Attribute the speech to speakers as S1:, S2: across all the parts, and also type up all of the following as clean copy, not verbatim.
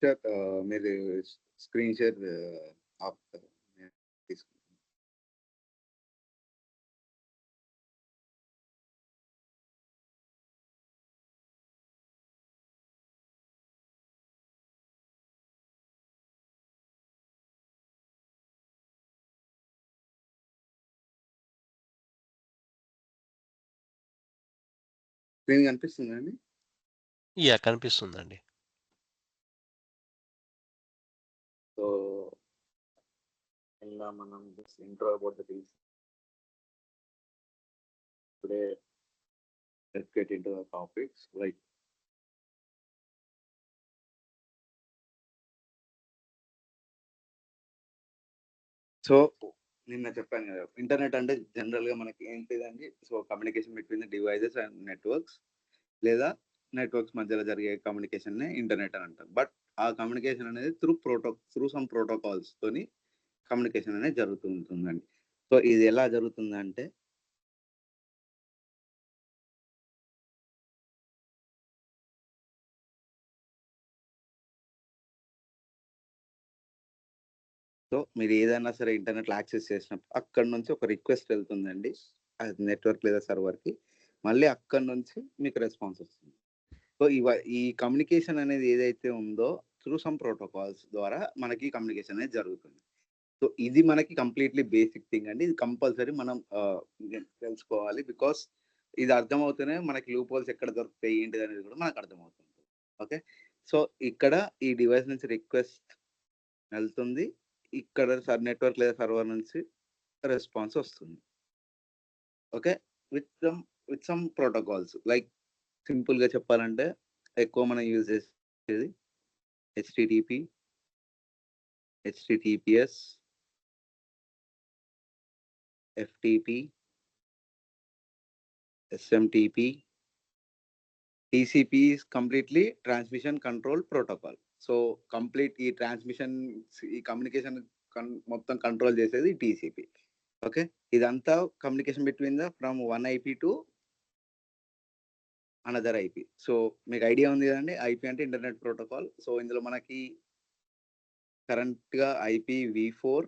S1: Sir మీరు screen share ఆపుతారు నేను తీసుకుంటాను. స్క్రీన్ కనిపిస్తుందండి?
S2: కనిపిస్తుందండి.
S1: సో ఇలా మనం just intro about the things today. Let's get into the topics. Like so నిన్న చెప్పాను కదా, ఇంటర్నెట్ అంటే జనరల్ గా మనకి ఏంటిదండి, so communication between the devices and networks, లేదా నెట్వర్క్స్ మధ్యలో జరిగే కమ్యూనికేషన్ నే ఇంటర్నెట్ అని అంటాం. బట్ ఆ కమ్యూనికేషన్ అనేది త్రూ సమ్ ప్రోటోకాల్స్ తోని కమ్యూనికేషన్ అనేది జరుగుతుంటుందండి. సో ఇది ఎలా జరుగుతుందంటే, సో మీరు ఏదైనా సరే ఇంటర్నెట్లో యాక్సెస్ చేసినప్పుడు అక్కడ నుంచి ఒక రిక్వెస్ట్ వెళ్తుందండి, అది నెట్వర్క్ లేదా సర్వర్కి. మళ్ళీ అక్కడ నుంచి మీకు రెస్పాన్స్ వస్తుంది. సో ఈ కమ్యూనికేషన్ అనేది ఏదైతే ఉందో త్రూ సమ్ ప్రోటోకాల్స్ ద్వారా మనకి కమ్యూనికేషన్ అనేది జరుగుతుంది. సో ఇది మనకి కంప్లీట్లీ బేసిక్ థింగ్ అండి. ఇది కంపల్సరీ మనం తెలుసుకోవాలి. బికాస్ ఇది అర్థమవుతూనే మనకి లూప్ హోల్స్ ఎక్కడ దొరుకుతాయి ఏంటిది అనేది కూడా మనకు అర్థమవుతుంది. ఓకే, సో ఇక్కడ ఈ డివైస్ నుంచి రిక్వెస్ట్ వెళ్తుంది, ఇక్కడ నెట్వర్క్ లేదా సర్వర్ నుంచి రెస్పాన్స్ వస్తుంది. Okay, with some protocols. Like simple గా చెప్పాలంటే ఎక్కువ మనం యూజ్ చేసేది HTTP, HTTPS, FTP, SMTP. TCP is completely transmission control protocol. So complete ఈ ట్రాన్స్మిషన్, ఈ కమ్యూనికేషన్ మొత్తం కంట్రోల్ చేసేది టీసీపీ. ఓకే, ఇదంతా communication between the from one IP to another IP. So మీకు ఐడియా ఉంది కదండి, ఐపీ అంటే ఇంటర్నెట్ ప్రోటోకాల్. సో ఇందులో మనకి కరెంట్గా IPv4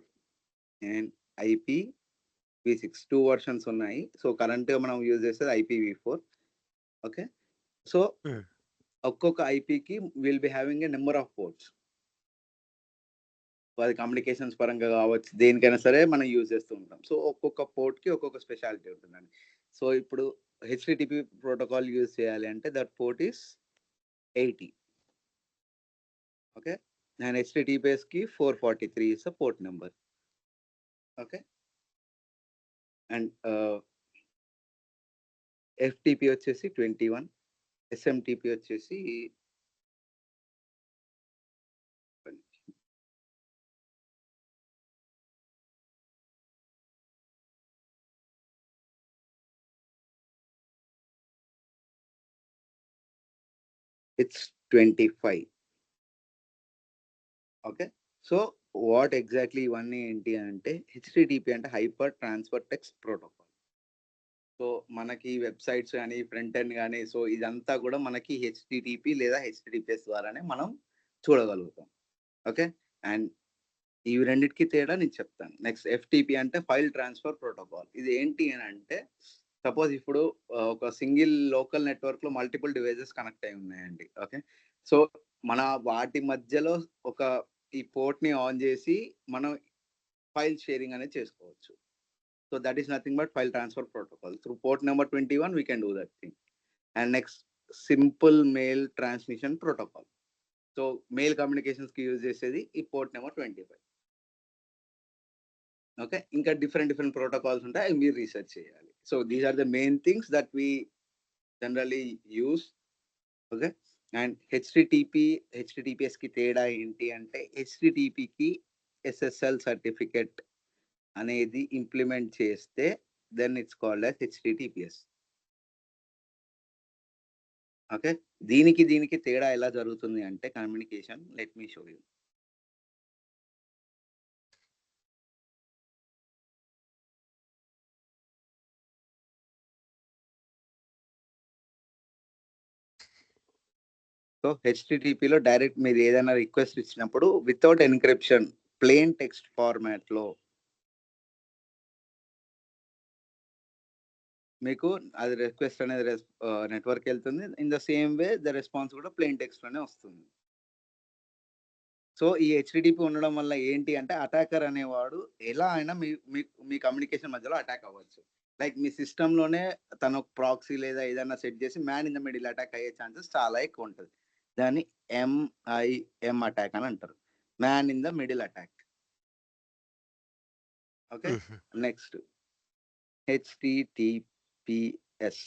S1: అండ్ IPv6 2 వర్షన్స్ ఉన్నాయి. సో కరెంట్గా మనం యూజ్ చేసేది IPv4. ఓకే, సో ఒక్కొక్క ఐపీకి will be having a number of ports. అది కమ్యూనికేషన్స్ పరంగా కావచ్చు, దేనికైనా సరే మనం యూజ్ చేస్తూ ఉంటాం. సో ఒక్కొక్క పోర్ట్కి ఒక్కొక్క స్పెషాలిటీ ఉంటుందండి. సో ఇప్పుడు హెచ్టిటిపి ప్రోటోకాల్ యూజ్ చేయాలి అంటే that port is 80. Okay, and హెచ్టిటిపిఎస్కి 443 is the port number. Okay, and FTP వచ్చేసి 21, ఎస్ఎంటిపి వచ్చేసి it's 25. Okay, so what exactly ఇవన్నీ ఏంటి అంటే, హెచ్టిటిపి అంటే hyper transfer text protocol. So మనకి వెబ్సైట్స్ కానీ ఫ్రంట్ ఎండ్ కానీ, సో ఇదంతా కూడా మనకి హెచ్టిటిపి లేదా హెచ్టిటిపిఎస్ ద్వారానే మనం చూడగలుగుతాం. ఓకే, అండ్ ఇవి రెండింటికి తేడా నేను చెప్తాను. నెక్స్ట్ ఎఫ్టిపి అంటే ఫైల్ ట్రాన్స్ఫర్ ప్రోటోకాల్. ఇది ఏంటి అని అంటే, సపోజ్ ఇప్పుడు ఒక సింగిల్ లోకల్ నెట్వర్క్ లో మల్టిపుల్ డివైజెస్ కనెక్ట్ అయి ఉన్నాయండి. ఓకే, సో మన వాటి మధ్యలో ఒక ఈ పోర్ట్ ని ఆన్ చేసి మనం ఫైల్ షేరింగ్ అనేది చేసుకోవచ్చు. So that is nothing but file transfer protocol. Through port number 21 we can do that thing. And next simple mail transmission protocol. So mail communications కి యూజ్ చేసేది ఈ పోర్ట్ నెంబర్ 25. ఓకే, ఇంకా different protocols ఉంటాయి, అవి మీరు research చేయాలి. So these are the main things that we generally use. Okay, and HTTPS కి తేడా ఏంటి అంటే, హెచ్టిటిపికి SSL సర్టిఫికెట్ అనేది ఇంప్లిమెంట్ చేస్తే then it's called as HTTPS. Okay, దీనికి తేడా ఎలా జరుగుతుంది అంటే communication, let me show you. So so హెచ్టిటిపిలో డైరెక్ట్ మీరు ఏదైనా రిక్వెస్ట్ ఇచ్చినప్పుడు without encryption plain text format లో మీకు అది రిక్వెస్ట్ అనేది నెట్వర్క్ వెళ్తుంది. In the same way the response కూడా ప్లెయిన్ టెక్స్ట్ లోనే వస్తుంది. సో ఈ హెచ్టిటిపి ఉండడం వల్ల ఏంటి అంటే అటాకర్ అనేవాడు ఎలా అయినా మీ కమ్యూనికేషన్ మధ్యలో అటాక్ అవ్వచ్చు. లైక్ మీ సిస్టంలోనే తను ప్రాక్సీ లేదా ఏదైనా సెట్ చేసి man in the middle attack అయ్యే ఛాన్సెస్ చాలా ఎక్కువ ఉంటుంది. దాన్ని MIM అటాక్ అని అంటారు, man in the middle attack. Okay, next HTTPS.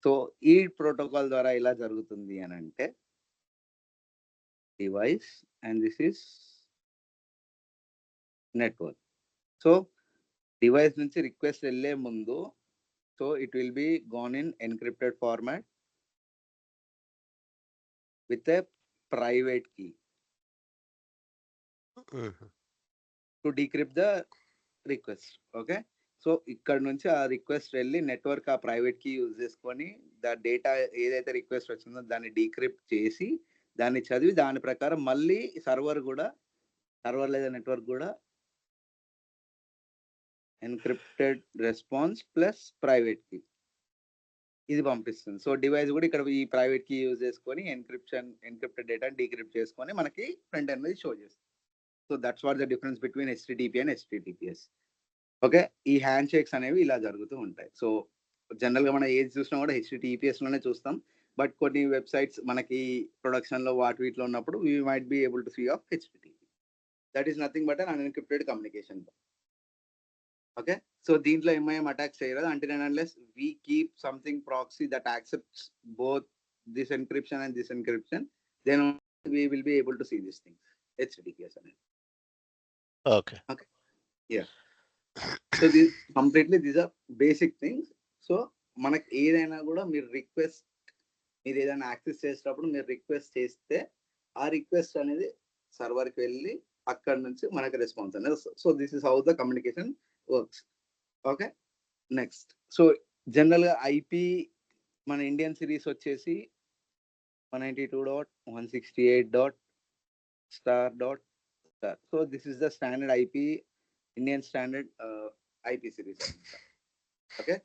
S1: So ఈ ప్రోటోకాల్ ద్వారా ఎలా జరుగుతుంది అని అంటే device and this is network. So device నుంచి రిక్వెస్ట్ వెళ్ళే ముందు so it will be gone in encrypted format with a private key to decrypt the request. Okay, so ఇక్కడ నుంచి ఆ రిక్వెస్ట్ వెళ్ళి నెట్వర్క్ ఆ ప్రైవేట్ కీ యూజ్ చేసుకొని the data ఏదైతే రిక్వెస్ట్ వచ్చిందో దాన్ని డీక్రిప్ట్ చేసి దాన్ని చదివి దాని ప్రకారం మళ్ళీ సర్వర్ లేదా నెట్వర్క్ కూడా encrypted response plus private key ఇది పంపిస్తుంది. సో డివైస్ కూడా ఇక్కడ ఈ ప్రైవేట్ కీ యూజ్ చేసుకొని ఎన్క్రిప్టెడ్ డేటా డీక్రిప్ట్ చేసుకొని మనకి ఫ్రంట్ ఎండ్ మీద షో చేస్తుంది. So that's what the difference between HTTP and HTTPS. Okay, ఈ హ్యాండ్ షేక్స్ అనేవి ఇలా జరుగుతూ ఉంటాయి. సో జనరల్ గా మనం ఏది చూసినా కూడా HTTPS లోనే చూస్తాం. బట్ కొన్ని వెబ్సైట్స్ మనకి ప్రొడక్షన్ లో వీటిలో ఉన్నప్పుడు we might be able to see of HTTP. That is nothing but un unencrypted communication. Okay, so దీంట్లో MIM అటాక్ చేయరాదు until and unless we keep something proxy that accepts both this encryption and this encryption, then we will be able to see these things. HTTPS అనేది.
S2: Okay.
S1: Yeah. So these are basic things. So మనకి ఏదైనా కూడా మీరు ఏదైనా access చేసేటప్పుడు మీరు request చేస్తే ఆ రిక్వెస్ట్ అనేది సర్వర్కి వెళ్ళి అక్కడ నుంచి మనకి రెస్పాన్స్ అనేది వస్తుంది. So this is how the communication works. Okay, next. So జనరల్గా IP మన ఇండియన్ సిరీస్ వచ్చేసి 192.168.***. So this is the standard IP, Indian standard IP series అనమాట. ఓకే,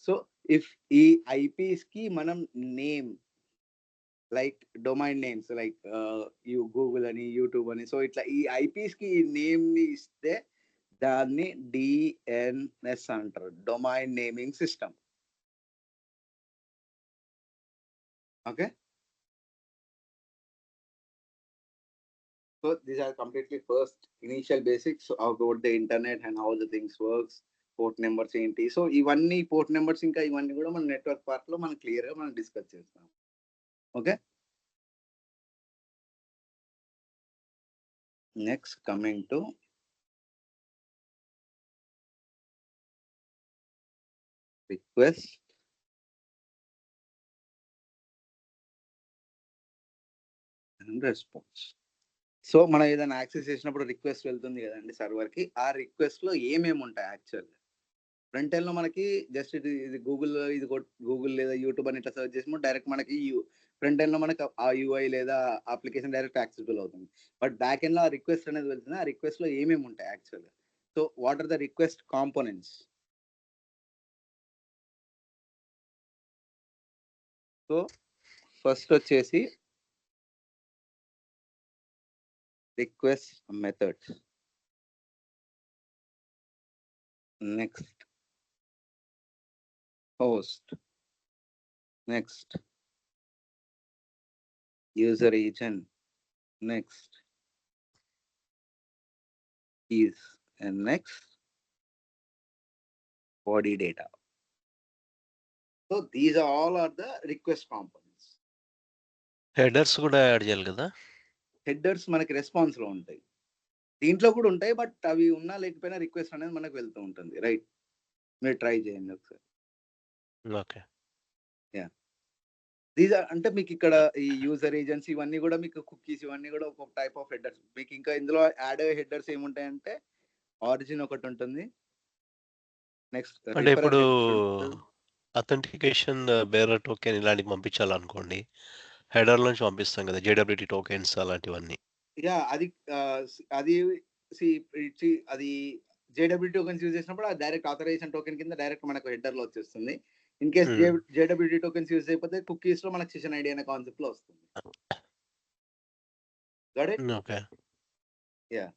S1: సో ఇఫ్ ఈ IPs కి మనం name like domain names like Google అని YouTube అని, so ఇట్లా ఈ IPs కి ఈ నేమ్ ని ఇస్తే దాన్ని DNS అంటారు, domain naming system. Okay, so these are completely first initial basics about the internet and how the things works. Port numbers ఏంటి, సో ఇవన్నీ పోర్ట్ నెంబర్స్ ఇంకా ఇవన్నీ కూడా మన నెట్వర్క్ పార్ట్ లో మనం క్లియర్ గా మనం డిస్కస్ చేస్తాం. Okay, next coming to request and response. So మనం ఏదైనా యాక్సెస్ చేసినప్పుడు రిక్వెస్ట్ వెళ్తుంది కదండి సర్వర్ కి. ఆ రిక్వెస్ట్ లో ఏమేమి ఉంటాయి యాక్చువల్ ఫ్రంట్ ఎండ్ లో మనకి జస్ట్ ఇది గూగుల్ లేదా యూట్యూబ్ అని ఇట్లా సర్చ్ చేసినప్పుడు డైరెక్ట్ మనకి ఫ్రంట్ ఎండ్ లో మనకి ఆ UI లేదా అప్లికేషన్ డైరెక్ట్ యాక్సెసిబుల్ అవుతుంది. బట్ బ్యాక్ ఎండ్ లో ఆ రిక్వెస్ట్ అనేది వెళ్తుంది. ఆ రిక్వెస్ట్ లో ఏమేమి ఉంటాయి actual. So what are the request components? So first వచ్చేసి request methods, next host, next user agent, next keys, and next body data. So these all are the request components.
S2: Headers కూడా add చేయాలి కదా?
S1: Headers మనకి response లో ఉంటాయి, దీంట్లో కూడా ఉంటాయి. బట్ అవి ఉన్నా లేకపోయినా రిక్వెస్ట్ అనేది మనకు వెళ్తూ ఉంటుంది. రైట్, మీరు ట్రై చేయండి ఒకసారి.
S2: ఓకే,
S1: దీస్ ఆర్ అంటే మీకు ఇక్కడ ఈ యూజర్ ఏజెన్సీ ఇవన్నీ కూడా మీకు కుకీస్ ఇవన్నీ కూడా ఒక టైప్ ఆఫ్ హెడర్స్. మీకు ఇంకా ఇందులో యాడ్ అయ్యే హెడర్స్ ఏముంటాయంటే ఆరిజిన్ ఒకటి ఉంటుంది. నెక్స్ట్
S2: అంటే ఇప్పుడు అథెంటికేషన్ బేరర్ టోకెన్ ఇలాంటివి పంపించాలనుకోండి, హెడర్ నుంచి పంపిస్తాం కదా! జేడబ్ల్యూటీ టోకెన్స్ అలాంటివన్నీ.
S1: అది అది అది జేడబ్ల్యూటీ టోకెన్స్ యూజ్ చేసినప్పుడు అది డైరెక్ట్ ఆథరైజేషన్ టోకెన్ కింద డైరెక్ట్ మనకు హెడర్‌లో వచ్చేస్తుంది. In case JWT tokens use చేయకపోతే కుకీస్‌లో మనకు సెషన్ ఐడీ అనే కాన్సెప్ట్‌లో వస్తుంది. Got it?
S2: Okay.
S1: Yeah!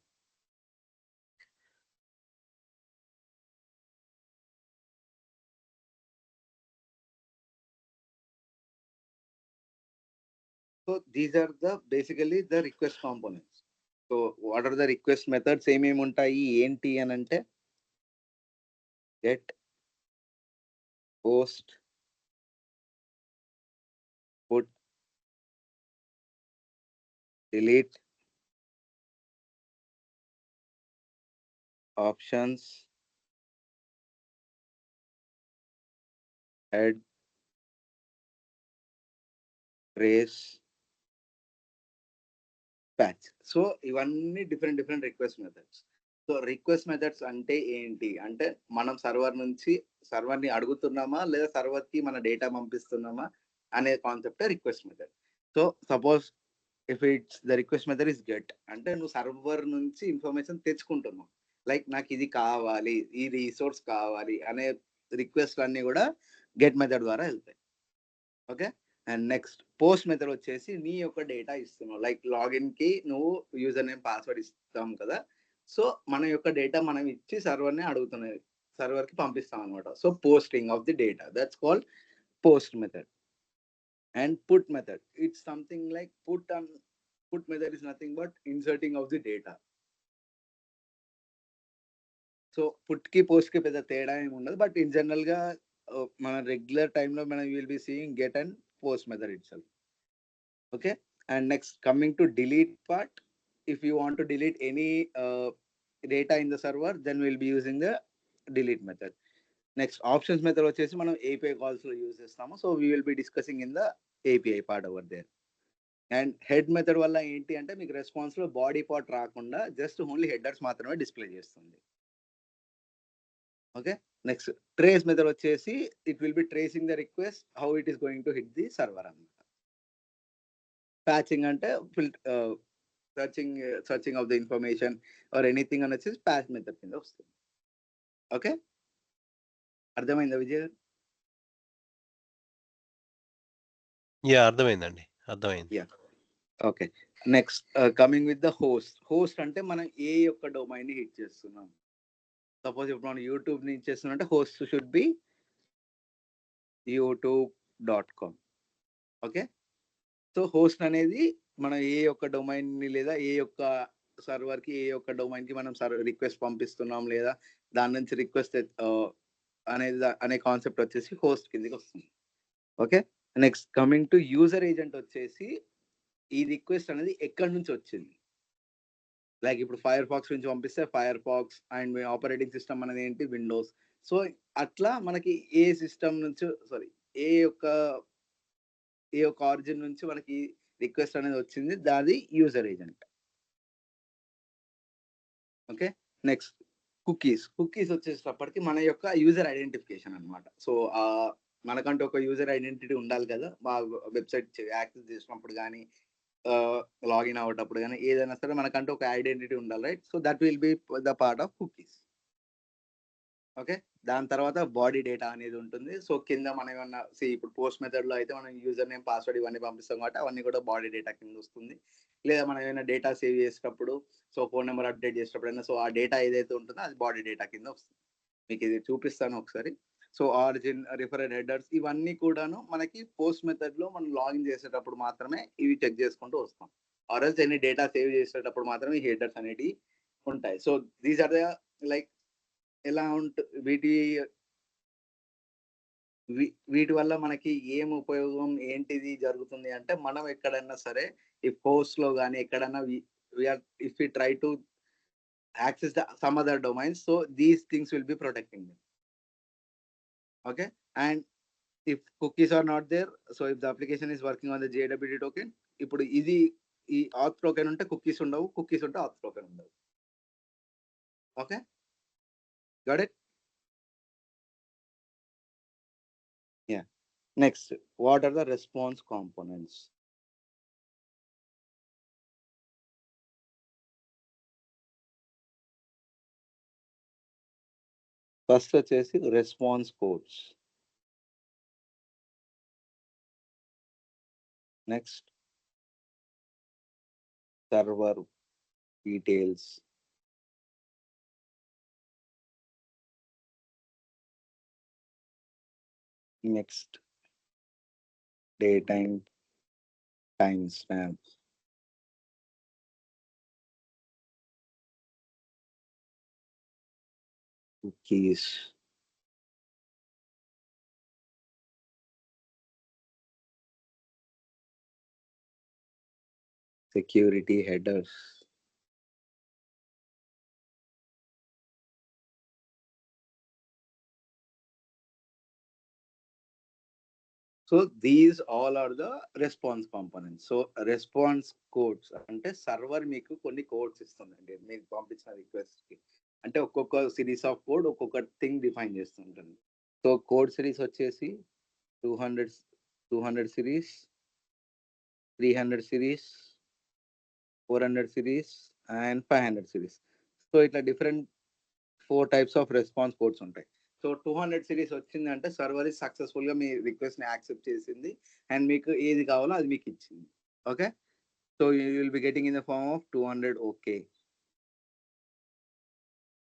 S1: So these are basically the request components. So what are the request methods ఏమేమి ఉంటాయి ఏంటి అని అంటే get, post, put, delete, options, head, trace, patch. So ఇవన్నీ different request methods. So request methods అంటే ఏంటి అంటే మనం సర్వర్‌ని అడుగుతున్నామా లేదా సర్వర్‌కి మన డేటా పంపిస్తున్నామా అనే కాన్సెప్టే request method. So suppose if it's the request method is get అంటే నువ్వు సర్వర్ నుంచి ఇన్ఫర్మేషన్ తెచ్చుకుంటున్నావు. లైక్ నాకు ఇది కావాలి, ఈ రిసోర్స్ కావాలి అనే రిక్వెస్ట్‌లు అన్నీ కూడా గెట్ మెథడ్ ద్వారా వెళ్తాయి. Okay. And next post method వచ్చేసి నీ యొక్క డేటా ఇస్తున్నావు. లైక్ లాగిన్‌కి నువ్వు యూజర్ నేమ్, పాస్వర్డ్ ఇస్తాం కదా! సో మన యొక్క డేటా మనం ఇచ్చి సర్వర్‌ని అడుగుతున్నది. సర్వర్‌కి పంపిస్తాం అన్నమాట. So posting of the data that's called post method. And put method it's something like put method is nothing but inserting of the data. So పుట్‌కి, పోస్ట్‌కి పెద్ద తేడా ఏమి ఉండదు. బట్ ఇన్ జనరల్‌గా మన రెగ్యులర్ టైమ్‌లో మనం will be seeing get and post method itself. Okay. And next, coming to delete part, if you want to delete any data in the server, then we'll be using the delete method. Next, options method వచ్చేసి మనం API calls లో use చేస్తాము. So we will be discussing in the API part over there. And head method వల్ల ఏంటి అంటే మీకు response లో body part రాకుండా జస్ట్ ఓన్లీ హెడర్స్ మాత్రమే డిస్ప్లే చేస్తుంది. ఓకే. నెక్స్ట్ ట్రేస్ మెథడ్ వచ్చేసి it will B tracing the request how it is going to hit the server అన్నమాట. ప్యాచింగ్ అంటే searching of the information or anything అని వచ్చేసి patch method కింద వస్తుంది. Okay. అర్థమైందా విజయ్ గారు?
S2: యాహ్! అర్థమైందండి. అర్థమైంది.
S1: Yeah! Okay. Next coming with the host అంటే మనం ఏ యొక్క డొమైన్‌ని హిట్ చేస్తున్నాం. సపోజ్ ఇప్పుడు మనం యూట్యూబ్ నుంచి చేస్తున్నామంటే host should be youtube.com. Okay. So host అనేది మనం ఏ యొక్క డొమైన్‌ని లేదా ఏ యొక్క సర్వర్‌కి ఏ యొక్క డొమైన్‌కి మనం రిక్వెస్ట్ పంపిస్తున్నాం లేదా దాని నుంచి రిక్వెస్ట్ అనే కాన్సెప్ట్ వచ్చేసి హోస్ట్ కిందకి వస్తుంది. Okay. Next coming to user agent వచ్చేసి ఈ రిక్వెస్ట్ అనేది ఎక్కడి నుంచి వచ్చింది. లైక్ ఇప్పుడు ఫైర్ ఫాక్స్ నుంచి పంపిస్తే fire pox and me operating system అనేది ఏంటి విండోస్. సో అట్లా మనకి ఏ సిస్టమ్ నుంచి ఏ యొక్క ఆరిజిన్ నుంచి మనకి రిక్వెస్ట్ అనేది వచ్చింది దాది user agent. Okay. Next cookies వచ్చేటప్పటికి మన యొక్క యూజర్ ఐడెంటిఫికేషన్ అన్నమాట. సో మనకంటూ ఒక యూజర్ ఐడెంటిటీ ఉండాలి కదా! మా వెబ్‌సైట్ యాక్సెస్ చేసినప్పుడు గానీ, లాగిన్ అవ్వటప్పుడు గానీ, ఏదైనా సరే మనకంటూ ఒక ఐడెంటిటీ ఉండాలి right? So that will be the part of cookies. Okay. దాని తర్వాత బాడీ డేటా అనేది ఉంటుంది. సో కింద మనం ఏమన్నా ఇప్పుడు పోస్ట్ మెథడ్‌లో అయితే మనం యూజర్ నేమ్, పాస్వర్డ్ ఇవన్నీ పంపిస్తాం కాబట్టి అవన్నీ కూడా బాడీ డేటా కింద వస్తుంది. లేదా మనం ఏమైనా డేటా సేవ్ చేసేటప్పుడు సో ఫోన్ నంబర్ అప్డేట్ చేసేటప్పుడైనా సో ఆ డేటా ఏదైతే ఉంటుందో అది బాడీ డేటా కింద వస్తుంది. మీకు ఇది చూపిస్తాను ఒకసారి. సో ఆరిజిన్, రిఫరెడ్ హెడర్స్ ఇవన్నీ కూడాను మనకి పోస్ట్ మెథడ్‌లో మనం లాగిన్ చేసేటప్పుడు మాత్రమే ఇవి చెక్ చేసుకుంటూ వస్తాం. Or else any data save చేసేటప్పుడు మాత్రమే ఈ హెడర్స్ అనేటివి ఉంటాయి. So these are the like ఎలా వీటి వల్ల మనకి ఏం ఉపయోగం ఏంటిది జరుగుతుంది అంటే మనం ఎక్కడన్నా సరే ఈ పోస్ట్‌లో గాని ఎక్కడన్నా if we try to access some other domains so these things will be protecting them. Okay. And if cookies are not there so if the application is working on the JWT token ఇప్పుడు ఈ auth token ఉంటే cookies ఉండవు. Cookies ఉంటే auth token ఉండదు. Okay. Got it? Yeah! Next what are the response components? First వచ్చేసి response codes, next server details, next day time time stamp, cookies, security headers, so these all are the response components. So response codes అంటే server మీకు కొన్ని codes ఇస్తుందండి మీకు పంపించిన request కి, అంటే ఒక్కొక్క సిరీస్ ఆఫ్ కోడ్ ఒక్కొక్క థింగ్ డిఫైన్ చేస్తుంటుంది. సో కోడ్ సిరీస్ వచ్చేసి 200 series, 300 series, 400 series and 500 series. So ఇట్లా different 4 types of response codes ఉంటాయి. సో 200 సిరీస్ వచ్చిందంటే సర్వర్ సక్సెస్ఫుల్ గా మీ రిక్వెస్ట్ ని యాక్సెప్ట్ చేసింది అండ్ మీకు ఏది కావాలో అది మీకు ఇచ్చింది. Okay, so you will be getting in the form of 200 okay,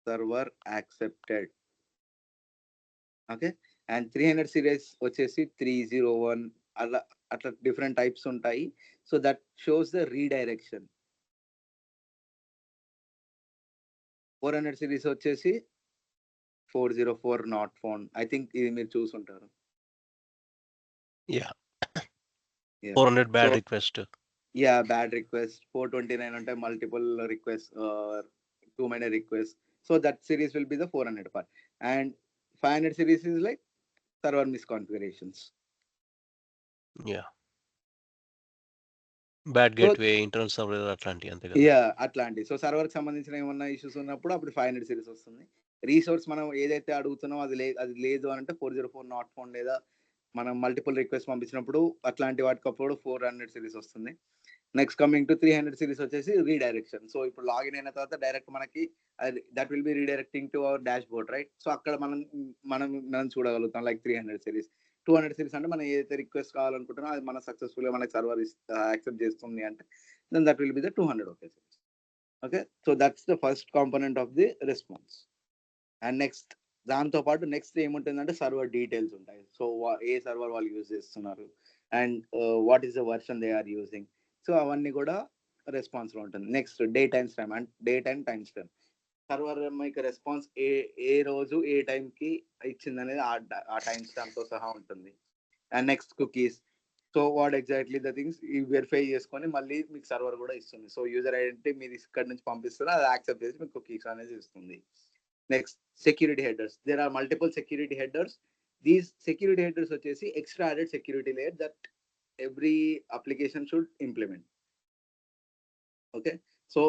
S1: server accepted. Okay, and 300 series వచ్చేసి 301 అలా అట్లా డిఫరెంట్ టైప్స్ ఉంటాయి. So that shows the redirection. 400 series వచ్చేసి 404 నాట్ ఫౌండ్. ఐ థింక్ ఇది మీరు చూసుంటారు.
S2: Yeah. 400 bad request.
S1: Yeah, bad request. 429 ఉంటాయి, multiple requests or too many requests. So that series will be the 400 part. And 500 series is like server misconfigurations.
S2: Yeah. Bad gateway, internal server అట్లాంటివి అంతే కదా.
S1: Yeah అట్లాంటి. So సర్వర్కి సంబంధించిన ఏమన్నా issues ఉన్నప్పుడు అప్పుడు 500 series వస్తుంది. రీసోర్స్ మనం ఏదైతే అడుగుతున్నామో అది లేదు అని అంటే 404 నాట్ ఫౌండ్, లేదా మనం మల్టిపుల్ రిక్వెస్ట్ పంపించినప్పుడు అట్లాంటి వాటికి అప్పుడు 400 సిరీస్ వస్తుంది. నెక్స్ట్ కమింగ్ టు 300 సిరీస్ వచ్చేసి రీడైరెక్షన్. సో ఇప్పుడు లాగిన్ అయిన తర్వాత డైరెక్ట్ మనకి that will be redirecting to our dash board, right? So అక్కడ మనం చూడగలుగుతాం లైక్ 300 సిరీస్. 200 సిరీస్ అంటే మనం ఏదైతే రిక్వెస్ట్ కావాలనుకుంటున్నా అది మన సక్సెస్ఫుల్ గా మనకి సర్వర్ యాక్సెప్ట్ చేస్తుంది అంటే then that will be the 200 okay series. Okay, so that's the first component of the response. And next దాంతో పాటు నెక్స్ట్ ఏముంటుందంటే సర్వర్ డీటెయిల్స్ ఉంటాయి. సో ఏ సర్వర్ వాళ్ళు యూజ్ చేస్తున్నారు and what is the version they are using. So అవన్నీ కూడా response లో ఉంటుంది. Next day time stamp and date and time stamp. Server మీకు రెస్పాన్స్ ఏ రోజు ఏ టైంకి ఇచ్చింది అనేది ఆ టైం స్టాంప్ తో సహా ఉంటుంది. And next cookies. So what exactly the things ఈ వెరిఫై చేసుకొని మళ్ళీ మీకు సర్వర్ కూడా ఇస్తుంది. సో యూజర్ ఐడెంటిటీ మీరు ఇక్కడ నుంచి పంపిస్తున్నా అది యాక్సెప్ట్ చేసి మీకు కుకీస్ అనేది ఇస్తుంది. Next security headers. There are multiple security headers. These security headers వచ్చేసి extra added security layer that every application should implement. Okay, so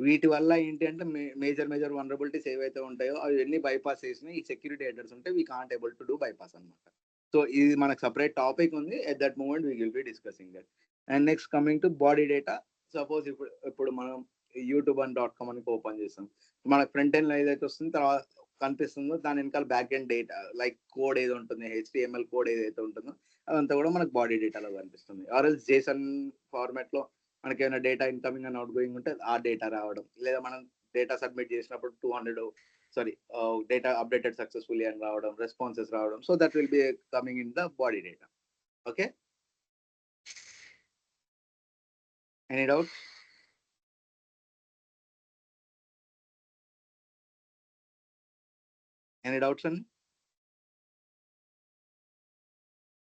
S1: వీటి వల్ల ఏంటి అంటే మేజర్ వనరబిలిటీస్ ఏవైతే ఉంటాయో అవి ఎన్ని బైపాస్ చేసినా ఈ సెక్యూరిటీ హెడర్స్ ఉంటే we can't able to do bypass అనమాట. సో ఇది మనకు సపరేట్ టాపిక్ ఉంది. At that moment we will be discussing that. And next coming to body data. Suppose ఇప్పుడు మనం youtube.com అని ఓపెన్ చేస్తాం. మనకు ఫ్రంట్ ఎండ్ లో ఏదైతే వస్తుందో తర్వాత కనిపిస్తుందో దాని వెనకాల back end data like code ఏదో ఉంటుంది, HTML కోడ్ ఏదైతే ఉంటుందో అదంతా కూడా మనకు బాడీ డేటాలో కనిపిస్తుంది. ఆర్ఎల్స్ JSON ఫార్మాట్ లో మనకి ఏమైనా data incoming and out going ఉంటే ఆ డేటా రావడం, లేదా మనం డేటా సబ్మిట్ చేసినప్పుడు 200 data updated successfully and రావడం, responses రావడం. So that will be coming in the body data. Okay, any doubts? Any doubts on?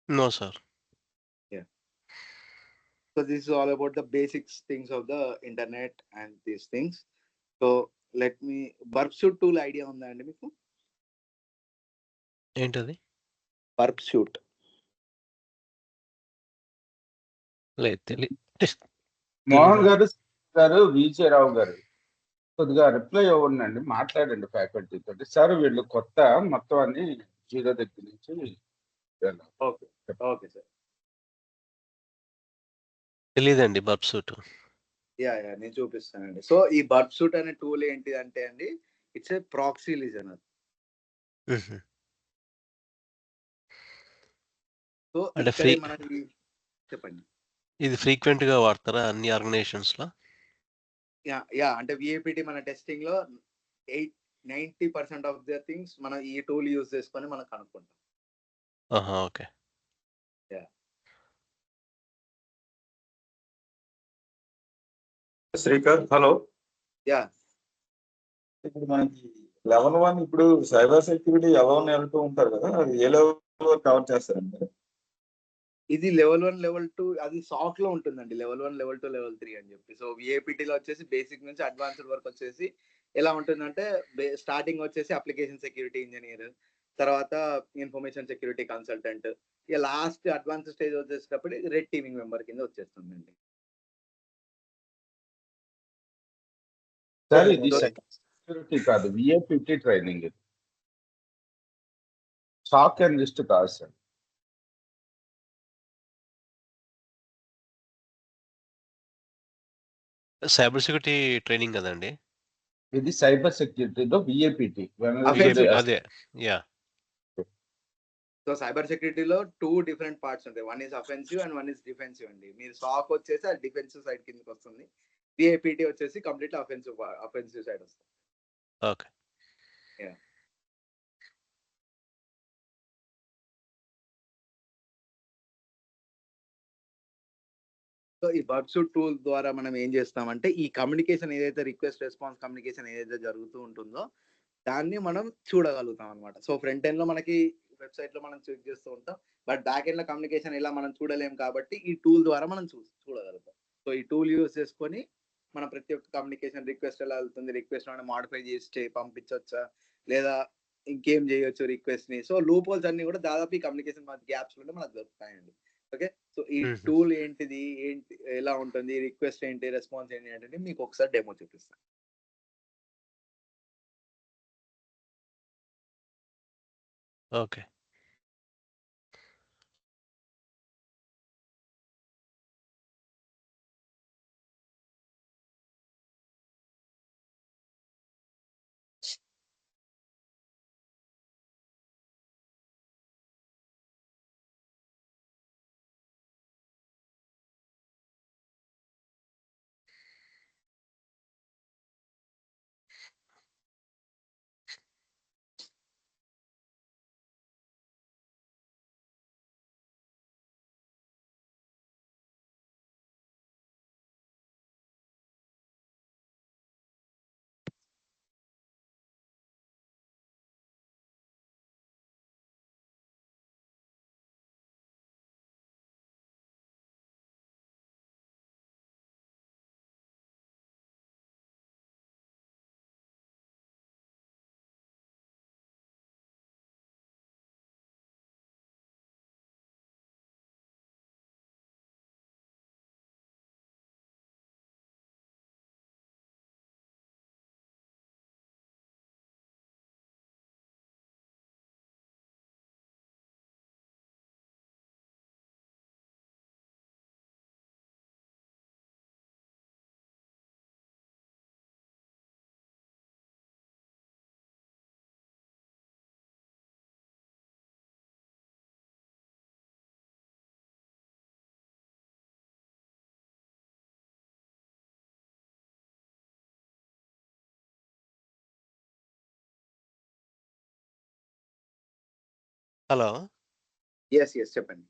S2: No sir.
S1: Yeah, so this is all about the basics things of the internet and these things. So let me burp suite tool idea ఉందా అండి మీకు?
S2: ఏంటది?
S1: burp suite.
S2: లేదు
S3: మోహన్ గారు విజయ రావు గారు కొద్దిగా reply అవ్వండి, మాట్లాడండి ఫ్యాకల్టీ తోటి. సార్ వీళ్ళు కొత్త మొత్తం అన్ని జీరో దగ్గర నుంచి.
S1: Okay okay sir.
S2: తెలీదండి బర్ప్ సూట్.
S1: యా నేను చూపిస్తానండి. సో ఈ బర్ప్ సూట్ అనే టూల్ ఏంటి అంటే అండి, ఇట్స్ ఏ ప్రాక్సీ లిజనర్.
S2: హుహు.
S1: సో
S2: అంటే
S1: ఇక్కడే మనకి చెప్పండి.
S2: ఇది ఫ్రీక్వెంట్‌గా వాడతారా అన్ని ఆర్గనైజేషన్స్‌లో?
S1: యాహ్! అంటే వీఏపీటీ మన టెస్టింగ్‌లో 90% ఆఫ్ ద థింగ్స్ మనం ఈ టూల్ యూజ్ చేసుకొని మనం కనుక్కుంటాం.
S2: ఆహా! Okay.
S1: Yeah!
S4: Srikar hello.
S1: Yeah!
S4: ఇప్పుడు మనకి లెవెల్ 1 ఇప్పుడు సైబర్ సెక్యూరిటీ లెవెల్ వెళ్తూ ఉంటారు కదా! అది ఏ లెవెల్ వరకు కవర్ చేస్తారండి మీరు?
S1: ఇది లెవెల్ 1, లెవెల్ 2 అది సాక్‌లో ఉంటుందండి. లెవెల్ 1, లెవెల్ 2, లెవెల్ 3 అని చెప్పి. సో వీఏపీటీలో వచ్చేసి బేసిక్ నుంచి అడ్వాన్స్‌డ్ వరకు వచ్చేసి ఎలా ఉంటుందంటే స్టార్టింగ్ వచ్చేసి అప్లికేషన్ సెక్యూరిటీ ఇంజినీర్, తర్వాత ఇన్ఫర్మేషన్ సెక్యూరిటీ కన్సల్టెంట్, ఇక లాస్ట్ అడ్వాన్స్ స్టేజ్ వచ్చేసేటప్పటికి రెడ్ టీమింగ్ మెంబర్ కింద వచ్చేస్తుందండి.
S3: సార్ ఇది
S1: సో
S3: సెక్యూరిటీ కాదు, విఏపీటీ ట్రైనింగ్ ఇది. సాక్ అండ్ లిస్ట్ కాదు సార్.
S2: సైబర్ సెక్యూరిటీ ట్రైనింగ్ కదండీ!
S3: ఇది సైబర్ సెక్యూరిటీలో విఏపీటీ.
S1: Offensive
S2: అదే. యాహ్!
S1: సో సైబర్ సెక్యూరిటీలో 2 డిఫరెంట్ పార్ట్స్ ఉంటాయి. One is offensive and one is defensive అండి. మీరు సాక్ వచ్చేసి అది డిఫెన్సివ్ సైడ్ కిందకి వస్తుంది. వీఐపీటీ వచ్చేసి కంప్లీట్‌లీ అఫెన్సివ్ సైడ్ వస్తుంది.
S2: ఓకే.
S1: యాహ్! సో ఈ వర్క్‌సూట్ టూల్ ద్వారా మనం ఏం చేస్తామంటే ఈ కమ్యూనికేషన్ ఏదైతే రిక్వెస్ట్ రెస్పాన్స్ కమ్యూనికేషన్ ఏదైతే జరుగుతూ ఉంటుందో దాన్ని మనం చూడగలుగుతాం అన్నమాట. సో ఫ్రంట్ ఎండ్‌లో మనకి వెబ్‌సైట్‌లో మనం చెక్ చేస్తూ ఉంటాం. బట్ బ్యాక్ ఎండ్‌లో కమ్యూనికేషన్ ఇలా మనం చూడలేం కాబట్టి ఈ టూల్ ద్వారా మనం చూడగలుగుతాం. సో ఈ టూల్ యూజ్ చేసుకొని మనం ప్రతి ఒక్క కమ్యూనికేషన్ రిక్వెస్ట్ ఎలా వెళ్తుంది, రిక్వెస్ట్ ఏమైనా మోడిఫై చేసి పంపించొచ్చా? లేదా ఇంకేం చేయొచ్చు రిక్వెస్ట్‌ని. సో లూప్ హోల్స్ అన్నీ కూడా దాదాపు ఈ కమ్యూనికేషన్ గ్యాప్స్‌లోనే మనకు దొరుకుతాయండి. ఓకే. సో ఈ
S2: హుహు.
S1: టూల్ ఏంటిది? ఎలా ఉంటుంది? రిక్వెస్ట్ ఏంటి? రెస్పాన్స్ ఏంటి? అనేది మీకు ఒకసారి డెమో చూపిస్తాను.
S2: ఓకే. హలో!
S1: యెస్. చెప్పండి.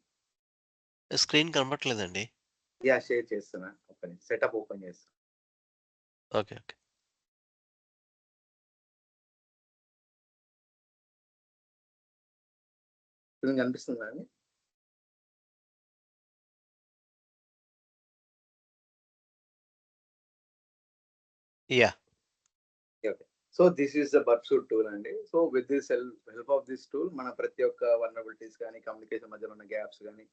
S2: స్క్రీన్ కనపడట్లేదండి.
S1: యాహ్! షేర్ చేస్తున్నా. ఒక్క నిమిషం. సెటప్ ఓపెన్ చేస్తున్నా.
S2: ఓకే.
S1: స్క్రీన్ కనిపిస్తుందా అండి?
S2: Yeah!
S1: Okay. So this is the work suite tool అండి. So with this help of this tool మన ప్రతి ఒక్క వల్నరబిలిటీస్ గాని, కమ్యూనికేషన్ మధ్యలో ఉన్న గ్యాప్స్ గాని,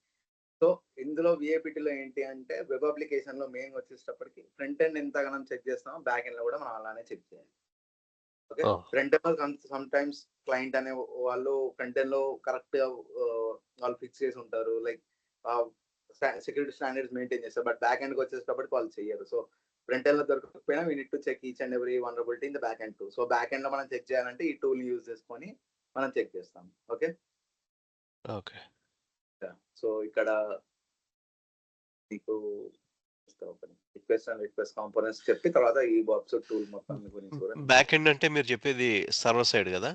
S1: సో ఇందులో వీఏపీటీలో ఏంటి అంటే వెబ్ అప్లికేషన్‌లో మెయిన్‌గా వచ్చేటప్పటికి ఫ్రంట్ ఎండ్ ఎంతగానం చెక్ చేస్తామో బ్యాక్ ఎండ్‌లో కూడా మనం అలానే చెక్ చేయాలి. ఓకే.
S2: ఓహ్!
S1: ఫ్రంట్ ఎండ్‌లో సమ్‌టైమ్స్ క్లయింట్ అనే వాళ్ళు ఫ్రంట్ ఎండ్‌లో కరెక్ట్‌గా వాళ్ళు ఫిక్స్ చేసి ఉంటారు. Like ah, security standards maintain చేస్తారు. బట్ బ్యాక్ ఎండ్‌కి వచ్చేటప్పటికి వాళ్ళు చెయ్యరు. సో ఫ్రంట్ ఎండ్‌లో దొరకకపోయినా we need to check each and every vulnerability in the back end too. So back ఎండ్‌లో మనం చెక్ చేయాలంటే ఈ టూల్ యూజ్ చేసుకొని మనం చెక్ చేస్తాం. ఓకే.
S2: ఓకే.
S1: సో ఇక్కడ మీకు రిక్వెస్ట్ అండ్ రిక్వెస్ట్ కాంపోనెంట్స్ చెప్పి తర్వాత ఈ వెబ్సైట్ టూల్ మొత్తం గురించి కూడా
S2: బ్యాక్ ఎండ్ అంటే మీరు చెప్పేది సర్వర్ సైడ్ కదా?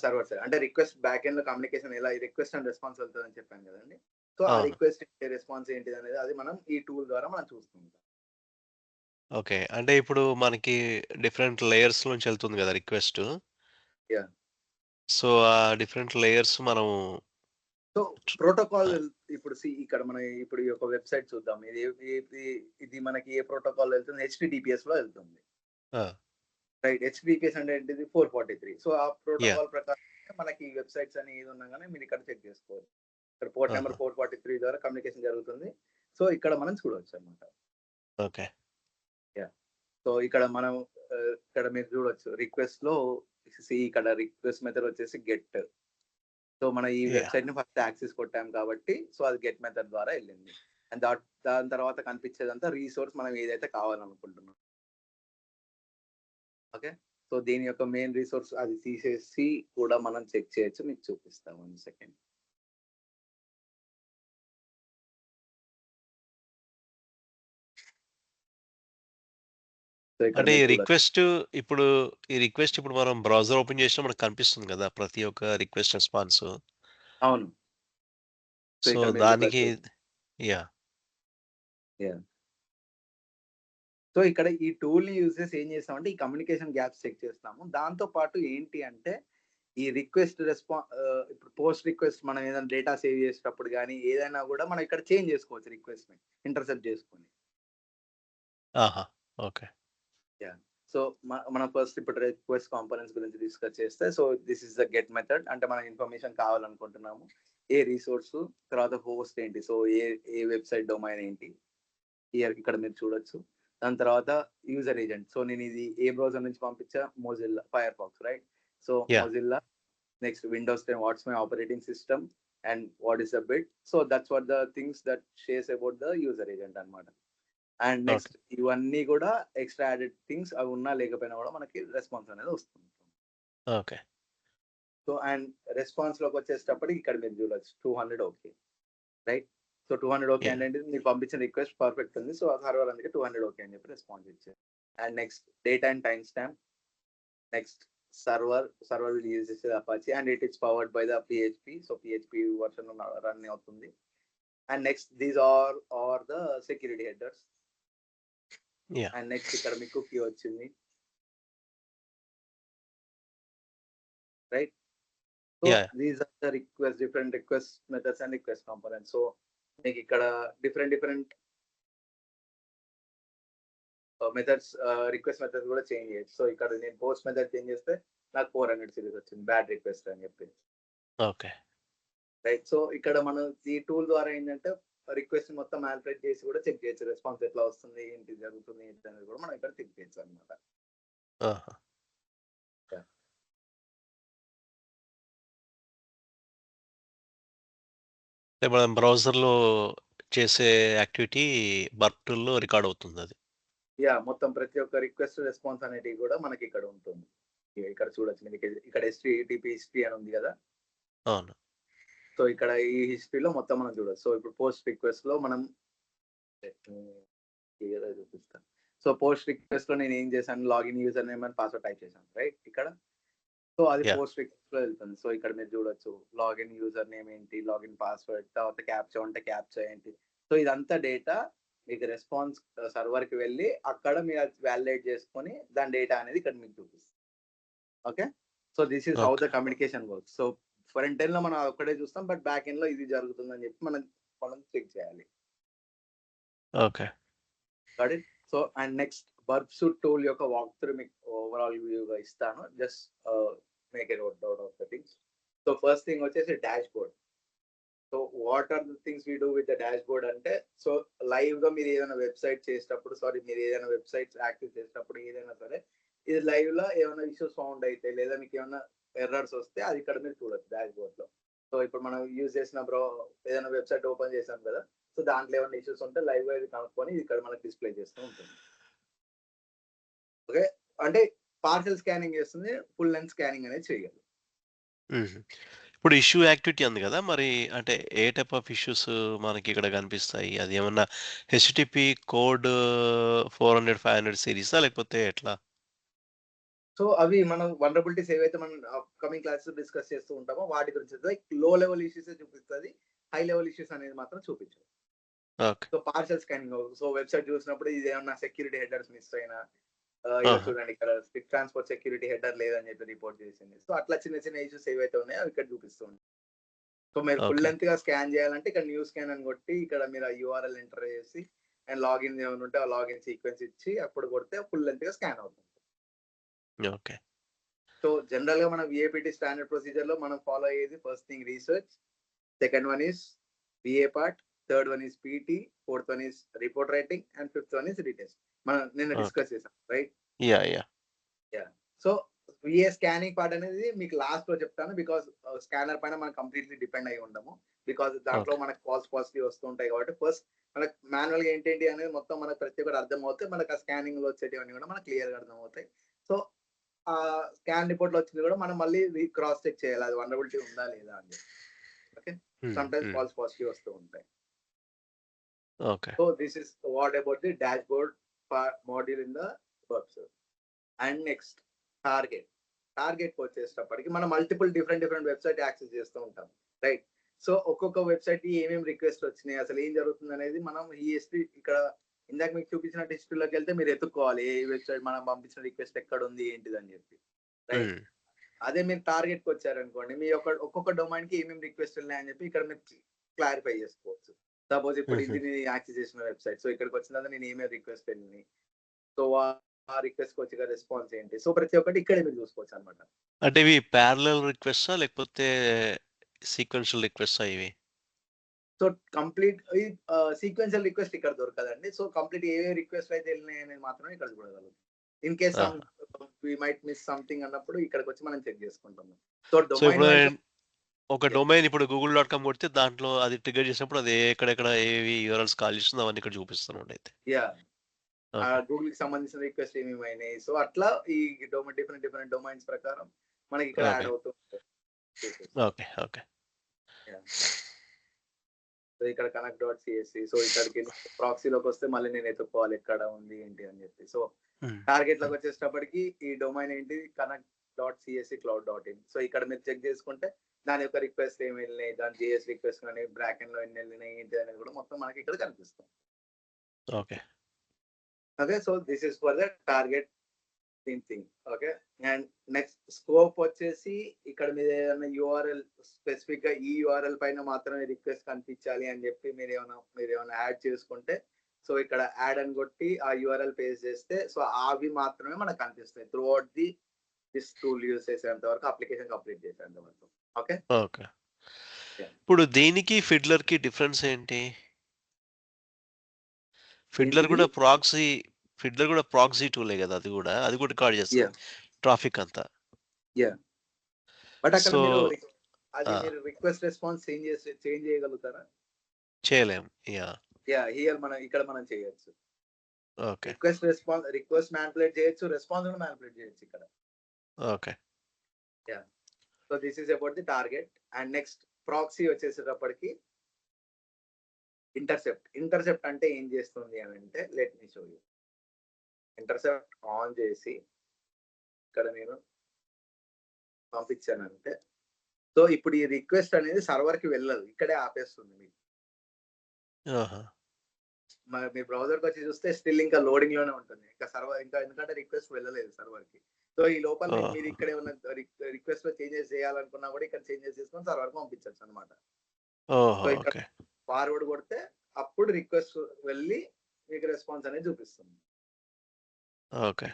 S1: సర్వర్ సైడ్ అంటే రిక్వెస్ట్ బ్యాక్ ఎండ్ లో కమ్యూనికేషన్ ఎలా రిక్వెస్ట్ అండ్ రెస్పాన్స్ వెళ్తుందని చెప్పాను కదండి. సో ఆ
S2: అవును.
S1: రిక్వెస్ట్ రెస్పాన్స్ ఏంటిది అనేది అది మనం ఈ టూల్ ద్వారా మనం చూస్తుంటాం.
S2: ఓకే. అంటే ఇప్పుడు మనకి డిఫరెంట్ లేయర్స్ నుంచి వెళ్తుంది కదా రిక్వెస్ట్.
S1: Yeah.
S2: సో ఆ డిఫరెంట్ లేయర్స్ మనం
S1: సో ప్రోటోకాల్ ఇప్పుడు ఇక్కడ మనం ఇప్పుడు ఈ యొక్క వెబ్సైట్ చూద్దాం. ఇది మనకి ఏ ప్రోటోకాల్ వెళ్తుంది? హెచ్టిటిపిఎస్ లో వెళ్తుంది. రైట్. హెచ్టిటిపిఎస్ అంటే ఏంటిది? 443. సో ఆ ప్రోటోకాల్ ప్రకారం మనకి వెబ్సైట్స్ అని ఏది ఉన్నా కానీ మీరు ఇక్కడ చెక్ చేసుకోవచ్చు. ఇక్కడ పోర్ట్ నెంబర్ 443 ద్వారా కమ్యూనికేషన్ జరుగుతుంది. సో ఇక్కడ మనం చూడవచ్చు అన్నమాట.
S2: ఓకే.
S1: సో ఇక్కడ మనం ఇక్కడ మీరు చూడొచ్చు రిక్వెస్ట్ లో ఇక్కడ రిక్వెస్ట్ మెథడ్ వచ్చేసి గెట్. సో మన ఈ వెబ్సైట్ ని ఫస్ట్ యాక్సెస్ కొట్టాం కాబట్టి సో అది గెట్ మెథడ్ ద్వారా వెళ్ళింది. అండ్ దాని తర్వాత కనిపించేదంతా రీసోర్స్ మనం ఏదైతే కావాలనుకుంటున్నాం. ఓకే. సో దీని యొక్క మెయిన్ రీసోర్స్ అది తీసేసి కూడా మనం చెక్ చేయొచ్చు. మీకు చూపిస్తాం 1 సెకండ్.
S2: అంటే ఈ రిక్వెస్ట్ ఇప్పుడు మనం బ్రౌజర్ ఓపెన్ చేసినా మనకు కనిపిస్తుంది కదా ప్రతి ఒక్క రిక్వెస్ట్ రెస్పాన్స్.
S1: అవును.
S2: సో దానికి
S1: సో ఇక్కడ ఈ టూల్ ని యూజ్ చేసి ఏం చేస్తామంటే ఈ కమ్యూనికేషన్ గ్యాప్స్ చెక్ చేస్తాము. దాంతో పాటు ఏంటి అంటే ఈ రిక్వెస్ట్ ఇప్పుడు పోస్ట్ రిక్వెస్ట్ మనం ఏదైనా డేటా సేవ్ చేసేటప్పుడు కానీ ఏదైనా కూడా మనం ఇక్కడ చేంజ్ చేసుకోవచ్చు. రిక్వెస్ట్ ని ఇంటర్సెప్ట్ చేసుకొని.
S2: ఓకే.
S1: సో మనం ఫస్ట్ ఇప్పుడు రిక్వెస్ట్ కాంపోనెంట్స్ గురించి డిస్కస్ చేస్తే so this is the get method. అంటే మనం ఇన్ఫర్మేషన్ కావాలనుకుంటున్నాము. ఏ రిసోర్స్, తర్వాత హోస్ట్ ఏంటి, సో ఏ వెబ్సైట్ డొమైన్ ఏంటి ఇక్కడ మీరు చూడొచ్చు. దాని తర్వాత యూజర్ ఏజెంట్. సో నేను ఇది ఏ బ్రౌజర్ నుంచి పంపించా? Mozilla Firefox, right. So Mozilla, next Windows 10, what's my operating system and what is the bit. So that's what the things that shares about the user agent అన్నమాట. And next ఇవన్నీ కూడా extra added things అవి ఉన్నా లేకపోయినా కూడా మనకి response అనేది వస్తుంది.
S2: ఓకే.
S1: సో అండ్ రెస్పాన్స్ లోకి వచ్చేటప్పటికి ఇక్కడ మీరు చూడొచ్చు 200 ఓకే, రైట్. సో 200 ఓకే అంటే మీరు పంపించిన రిక్వెస్ట్ పర్ఫెక్ట్ ఉంది. సో సర్వర్ అందుకే 200 ఓకే అని చెప్పి రెస్పాన్స్ ఇచ్చారు. And next date and time stamp. Next server will use చేసేది Apache and it is powered by the PHP. So PHP version run అవుతుంది. And next these are the security headers. And next ఇక్కడ మీకు cookie వచ్చింది, right. So these are the different request methods and request components. So మీకు ఇక్కడ different methods request methods కూడా change చేయొచ్చు. So ఇక్కడ నేను పోస్ట్ మెథడ్ చేంజ్ చేస్తే నాకు 400 సిరీస్ వచ్చింది, బ్యాడ్ రిక్వెస్ట్ అని చెప్పి.
S2: ఓకే.
S1: రైట్. సో ఇక్కడ మనం ఈ టూల్ ద్వారా ఏంటంటే రిక్వెస్ట్ మొత్తం మ్యానిపులేట్ చేసి కూడా చెక్ చేయొచ్చు. రెస్పాన్స్ ఎట్లా వస్తుంది, ఏంటి జరుగుతుంది ఏంటి అనేది కూడా మనం ఇక్కడ చెక్ చేయొచ్చు అనమాట.
S2: మనం బ్రౌజర్లో చేసే యాక్టివిటీ బర్ప్ టూల్లో రికార్డ్ అవుతుంది అది.
S1: మొత్తం ప్రతి ఒక్క రిక్వెస్ట్ రెస్పాన్స్ అనేది కూడా మనకి ఇక్కడ ఉంటుంది. ఇక్కడ చూడొచ్చు మీకు ఇక్కడ HTTP హిస్టరీ అని ఉంది కదా.
S2: అవును.
S1: సో ఇక్కడ ఈ హిస్టరీలో మొత్తం మనం చూడొచ్చు. సో ఇప్పుడు పోస్ట్ రిక్వెస్ట్ లో మనం చూపిస్తాను. సో పోస్ట్ రిక్వెస్ట్ లో నేను ఏం చేశాను, login user name and password type చేశాను, రైట్ ఇక్కడ. సో అది పోస్ట్ రిక్వెస్ట్ లో వెళ్తుంది. సో ఇక్కడ మీరు చూడొచ్చు లాగిన్ యూజర్ నేమ్ ఏంటి, లాగిన్ పాస్వర్డ్, తర్వాత క్యాప్చా ఉంటే క్యాప్చా ఏంటి. సో ఇదంతా డేటా మీకు రెస్పాన్స్ సర్వర్ కి వెళ్ళి అక్కడ మీరు వ్యాలిడేట్ చేసుకొని దాని డేటా అనేది ఇక్కడ మీకు చూపిస్తుంది. Okay. So this is how the communication works. So front end లో మనం ఒక్కడే చూస్తాం, బట్ బ్యాక్ ఎండ్ లో ఇది జరుగుతుందని చెప్పి మనం చెక్ చేయాలి.
S2: Okay.
S1: Got it. So and next Burp Suite tool యొక్క వాక్ త్రూ మీకు ఓవరాల్ వ్యూగా ఇస్తాను. Just make a note down of the things. So first thing వచ్చేసి dashboard. So what are the things we do with the dashboard అంటే, so live గా మీరు ఏదైనా website చేసేటప్పుడు, మీరు ఏదైనా వెబ్సైట్స్ యాక్టివ్ చేసేటప్పుడు ఏదైనా సరే ఇది లైవ్ లో ఏమైనా ఇష్యూస్ ఫౌండ్ అయితే లేదా మీకు ఏమైనా ఎర్రర్స్ వస్తే అది ఇక్కడ మీరు చూడొచ్చు డాష్ బోర్డ్ లో. సో ఇప్పుడు మనం యూజ్ చేసిన ఏదైనా వెబ్సైట్ ఓపెన్ చేసాం కదా, సో దాంట్లో ఏమైనా ఇష్యూస్ ఉంటే లైవ్ గా ఇది కనుక్కొని ఇక్కడ మనకి డిస్ప్లే చేస్తూ ఉంటుంది. ఓకే. అంటే పార్షల్ స్కానింగ్ చేస్తుంది, ఫుల్ లెంత్ స్కానింగ్ అనేది చేయగలదు.
S2: ఇప్పుడు ఇష్యూ యాక్టివిటీ ఉంది కదా మరి, అంటే ఏ టైప్ ఆఫ్ ఇష్యూస్ మనకి ఇక్కడ కనిపిస్తాయి? అది ఏమన్నా హెచ్టిటిపి కోడ్ 400 500 సిరీసా లేకపోతే ఎట్లా?
S1: సో అవి మనం వనరబిలిటీస్ ఏవైతే మనం అప్కమింగ్ క్లాసెస్ డిస్కస్ చేస్తూ ఉంటామో వాటి గురించి లైక్ లో లెవెల్ ఇష్యూస్ చూపిస్తుంది, హై లెవెల్ ఇష్యూస్ అనేది మాత్రం చూపించదు.
S2: Okay.
S1: So partial scanning, so website చూసినప్పుడు ఇది ఏమన్నా సెక్యూరిటీ హెడర్స్ మిస్ అయినా ఇలా
S2: ఆహా.
S1: చూడండి ఇక్కడ స్ట్రిక్ట్ ట్రాన్స్పోర్ట్ సెక్యూరిటీ హెడర్ లేదని చెప్పి రిపోర్ట్ చేసింది. సో అట్లా చిన్న చిన్న ఇష్యూస్ ఏవైతే ఉన్నాయో అవి ఇక్కడ చూపిస్తుంది. సో మీరు ఫుల్
S2: ఓకే.
S1: లెంత్ గా స్కాన్ చేయాలంటే ఇక్కడ న్యూ స్కాన్ అని కొట్టి ఇక్కడ మీరు ఆ యూఆర్ఎల్ ఎంటర్ చేసి అండ్ లాగిన్ ఏమైనా ఉంటే ఆ లాగిన్ సీక్వెన్స్ ఇచ్చి అప్పుడు కొడితే ఫుల్ లెంత్ గా స్కాన్ అవుతుంది.
S2: ఓకే.
S1: సో జనరల్ గా మన విఏపిటి స్టాండర్డ్ ప్రొసీజర్ లో మనం ఫాలో అయ్యేది first thing research, second one is VA part, third one is PT, fourth one is report writing and fifth one is retest. మనం నిన్న
S2: okay.
S1: Discuss చేసాం right.
S2: Yeah yeah
S1: so VA scanning part అనేది మీకు last లో చెప్తాను, because scanner పైన మనం completely depend అయి ఉండము, బికాస్ దాంట్లో
S2: ఓకే.
S1: మనకు ఫాల్స్ పాజిటివ్ వస్తూ ఉంటాయి కాబట్టి ఫస్ట్ మనకు మాన్యువల్ గా ఏంటి అనేది మొత్తం మనకు ప్రతి ఒక్కటి అర్థం అవుతాయి, మనకు ఆ స్కానింగ్ లో వచ్చేటివన్నీ కూడా మనకు క్లియర్ గా అర్థం అవుతాయి. సో ఆ స్కాన్ రిపోర్ట్ లో వచ్చింది కూడా మనం మళ్ళీ క్రాస్ చెక్ చేయాలి అది వనరబిలిటీ ఉందా లేదా అని చెప్పి. Okay, some times falls positive వస్తూ ఉంటాయి.
S2: Okay.
S1: So this is what about the dash board module in the works. And next target వచ్చేటప్పటికి మనం మల్టిపుల్ డిఫరెంట్ వెబ్సైట్ యాక్సెస్ చేస్తూ ఉంటాం రైట్. సో ఒక్కొక్క వెబ్సైట్ కి ఏమేమి రిక్వెస్ట్ వచ్చినాయి, అసలు ఏం జరుగుతుంది అనేది మనం ఈ హిస్టరీ ఇక్కడ ఇందాక మీకు చూపించిన హిస్టరీలోకి వెళ్తే మీరు ఎత్తుక్కోవాలి ఏ వెబ్సైట్ మనం పంపించిన రిక్వెస్ట్ ఎక్కడ ఉంది ఏంటిది అని చెప్పి రైట్. అదే మీరు టార్గెట్ కి వచ్చారనుకోండి మీ ఒక్కొక్క డొమైన్ కి ఏమేమి రిక్వెస్ట్ ఉన్నాయని చెప్పి ఇక్కడ మీరు క్లారిఫై చేసుకోవచ్చు. సపోజ్ ఇప్పుడు ఇది యాక్సెస్ చేసిన వెబ్సైట్, సో ఇక్కడికి వచ్చిన తర్వాత నేను ఏమేమి రిక్వెస్ట్ వెళ్ళినాయి, సో ఆ రిక్వెస్ట్ వచ్చి రెస్పాన్స్ ఏంటి, సో ప్రతి ఒక్కటి ఇక్కడే మీరు చూసుకోవచ్చు అనమాట.
S2: అంటే ఇవి ప్యారలల్ రిక్వెస్టా లేకపోతే సీక్వెన్షియల్ రిక్వెస్టా ఇవి?
S1: సో కంప్లీట్ సీక్వెన్షియల్ రిక్వెస్ట్ ఇక్కడ దొరకదండి. సో కంప్లీట్ ఏ రిక్వెస్ట్ అయితే వెళ్ళినాయి అనేది మాత్రమే ఇక్కడ చూడగలరు. ఇన్ కేస్
S2: ఆహా.
S1: వి మైట్ మిస్ సంథింగ్ అన్నప్పుడు ఇక్కడికి వచ్చి మనం చెక్ చేసుకుంటాము. సో
S2: సో
S1: డొమైన్
S2: ఇప్పుడు
S1: వైజ్
S2: నేను ఒక డొమైన్ ఇప్పుడు google.com కొడితే దాంట్లో అది ట్రిగ్గర్ చేసినప్పుడు అది ఎక్కడెక్కడ ఏవి యూఆర్ఎల్స్ కాల్ చేస్తుందో అవన్నీ ఇక్కడ చూపిస్తాను అయితే.
S1: Yeah
S2: okay.
S1: గూగుల్ కి సంబంధించిన రిక్వెస్ట్ ఏమేమి అయినాయి, సో అట్లా ఈ డిఫరెంట్ డొమైన్స్ ప్రకారం మనకి ఇక్కడ
S2: ఓకే.
S1: యాడ్ అవుతూ ఉంటాయి.
S2: ఓకే. ఓకే.
S1: సో ఇక్కడ connect.csc, సో ఇక్కడికి ప్రాక్సీలోకి వస్తే మళ్ళీ నేను ఎత్తుక్కోవాలి ఎక్కడ ఉంది ఏంటి అని చెప్పి. సో టార్గెట్ లోకి వచ్చేటప్పటికి ఈ డొమైన్ ఏంటి connect.csc cloud.in. సో ఇక్కడ మీరు చెక్ చేసుకుంటే దాని యొక్క రిక్వెస్ట్ ఏమి వెళ్ళినాయి, దాని జేఎస్ రిక్వెస్ట్ కానీ బ్రాకెట్ లో ఎన్ని వెళ్ళినాయి ఏంటి అనేది కూడా మొత్తం మనకి ఇక్కడ కనిపిస్తుంది.
S2: Okay.
S1: Okay, so this is for the target thing. Okay, and next scope వచ్చేసి ఇక్కడ మీరు ఏదైనా యూఆర్ఎల్ స్పెసిఫిక్ గా ఈ యూఆర్ఎల్ పైన మాత్రమే రిక్వెస్ట్ కనిపించాలి అని చెప్పి మీరు ఏమైనా యాడ్ చేసుకుంటే సో ఇక్కడ యాడ్ అని కొట్టి ఆ యూఆర్ఎల్ పేస్ట్ చేస్తే సో అవి మాత్రమే మనకు కనిపిస్తాయి through out this tool use చేసేంత వరకు, అప్లికేషన్ కంప్లీట్ చేసేంత వరకు. ఓకే.
S2: ఓకే. ఇప్పుడు దీనికి ఫిడ్లర్ కి డిఫరెన్స్ ఏంటి? ఫిడ్లర్ కూడా ప్రాక్సీ టూలే కదా, అది కూడా రికార్డ్ చేస్తుంది ట్రాఫిక్ అంతా.
S1: బట్ అక్కడ
S2: సో
S1: మీరు మీరు రిక్వెస్ట్ రెస్పాన్స్ చేంజ్ చేయగలుగుతారా?
S2: చేయలేం.
S1: ఇక్కడ మనం చేయొచ్చు.
S2: ఓకే.
S1: రిక్వెస్ట్ మ్యానిపులేట్ చేయొచ్చు, రెస్పాన్స్ కూడా మ్యానిపులేట్ చేయొచ్చు ఇక్కడ.
S2: Okay.
S1: So this is about the target. And next proxy వచ్చేసేటప్పటికి ఇంటర్సెప్ట్ అంటే ఏం చేస్తుంది అని అంటే let me show you. Intercept on చేసి ఇక్కడ నేను పంపించానంటే సో ఇప్పుడు ఈ రిక్వెస్ట్ అనేది సర్వర్ కి వెళ్ళదు, ఇక్కడే ఆపేస్తుంది మీకు. మీ బ్రౌజర్ కి వచ్చి చూస్తే స్టిల్ ఇంకా లోడింగ్ లోనే ఉంటుంది, ఇంకా సర్వర్ ఎందుకంటే రిక్వెస్ట్ వెళ్ళలేదు సర్వర్ కి. సో ఈ లోపల మీరు ఇక్కడ ఏమైనా రిక్వెస్ట్ లో చేంజెస్ చేయాలనుకున్నా కూడా ఇక్కడ చేంజెస్ చేసుకొని సర్వర్ కి పంపించచ్చు అనమాట. సో ఇక్కడ ఫార్వర్డ్ కొడితే అప్పుడు రిక్వెస్ట్ వెళ్ళి మీకు రెస్పాన్స్ అనేది చూపిస్తుంది.
S2: Okay.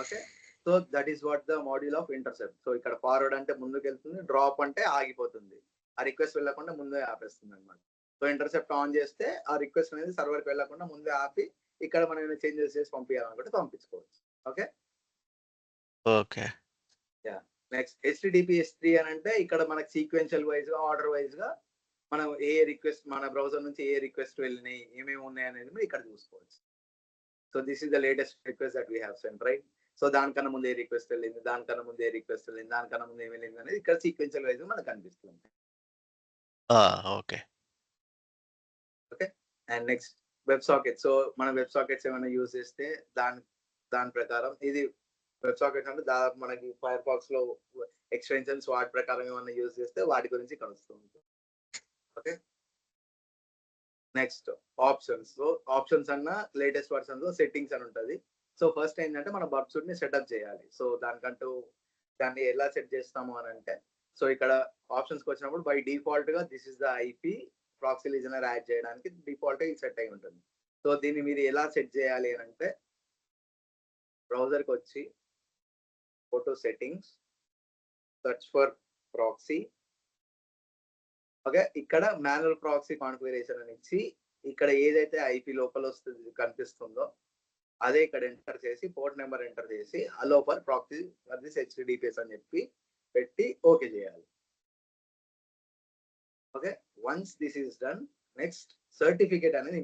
S1: Okay, so that is what the module of intercept. So ఇక్కడ ఫార్వర్డ్ అంటే ముందుకు వెళ్తుంది, డ్రాప్ అంటే ఆగిపోతుంది, ఆ రిక్వెస్ట్ వెళ్ళకుండా ముందే ఆపేస్తుంది అనమాట. సో ఇంటర్సెప్ట్ ఆన్ చేస్తే ఆ రిక్వెస్ట్ అనేది సర్వర్ కి వెళ్ళకుండా ముందే ఆపి ఇక్కడ మనం చేంజెస్ చేసి పంపించాలనుకుంటే పంపించుకోవచ్చు. Okay.
S2: Okay.
S1: Next HTTP S3 అని అంటే ఇక్కడ మనకి సీక్వెన్షియల్ వైజ్ గా ఆర్డర్ వైజ్ గా మనం ఏ రిక్వెస్ట్ మన బ్రౌజర్ నుంచి ఏ రిక్వెస్ట్ వెళ్ళినాయి ఏమేమి ఉన్నాయి అనేది ఇక్కడ చూసుకోవచ్చు. So this is the latest request that we have cent right. So దానికన్నా ముందు ఏ రిక్వెస్ట్ వెళ్ళింది, దానికన్నా ముందు ఏ రిక్వెస్ట్ వెళ్ళింది, దానికన్నా ముందు ఏం వెళ్ళింది అనేది ఇక్కడ సీక్వెన్షియల్ వైజ్ మనకు కనిపిస్తుంది.
S2: Okay.
S1: Okay. And next web socket. So మన వెబ్ సాకెట్స్ ఏమైనా యూజ్ చేస్తే దాని ప్రకారం ఇది వెబ్ సాకెట్స్ అంటే దాదాపు మనకి ఫైర్ ఫాక్స్ లో ఎక్స్టెన్షన్స్ వాటి ప్రకారం ఏమైనా యూజ్ చేస్తే వాటి గురించి ఇక్కడ వస్తుంది. Okay. Next options. So options అన్న లేటెస్ట్ వర్షన్స్ లో సెట్టింగ్స్ అని ఉంటుంది. సో ఫస్ట్ ఏంటంటే మన బర్బ్ సూట్ ని సెటప్ చేయాలి. సో దానికంటూ దాన్ని ఎలా సెట్ చేస్తాము అని అంటే, సో ఇక్కడ ఆప్షన్స్కి వచ్చినప్పుడు బై డిఫాల్ట్ గా this is the IP proxy listener add చేయడానికి డిఫాల్ట్ గా ఇది సెట్ అయి ఉంటుంది. సో దీన్ని మీరు ఎలా సెట్ చేయాలి అని అంటే, బ్రౌజర్కి వచ్చి photo settings, search for proxy. Okay. ఇక్కడ మాన్యువల్ ప్రాక్సీ కాన్ఫిగరేషన్ అని ఇచ్చి ఇక్కడ ఏదైతే ఐపీ లోపల వస్తుంది కనిపిస్తుందో అదే ఇక్కడ ఎంటర్ చేసి పోర్ట్ నెంబర్ ఎంటర్ చేసి allow for proxy for this HTTPS అని చెప్పి పెట్టి ఓకే చేయాలి. Okay. Once this is done, next certificate అనేది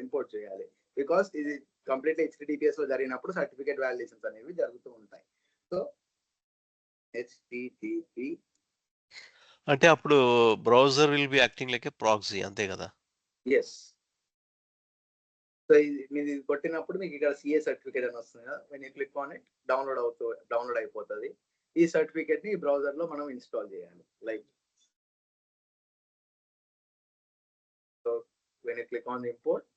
S1: ఇంపోర్ట్ చేయాలి. బికాస్ ఇది కంప్లీట్ హెచ్టిటిపిఎస్ లో జరిగినప్పుడు సర్టిఫికేట్ వాలిడేషన్స్ అనేవి జరుగుతూ ఉంటాయి. సో హెచ్టిటిపి
S2: అంటే అప్పుడు browser will be acting like A proxy అంతే కదా?
S1: ఎస్. సో ఇది కొట్టినప్పుడు మీకు ఇక్కడ సిఏ సర్టిఫికేట్ అని వస్తుంది కదా, when you click on it download అయిపోతుంది. ఈ సర్టిఫికేట్ ని బ్రౌజర్ లో మనం ఇన్స్టాల్ చేయాలి. Like so when you click on import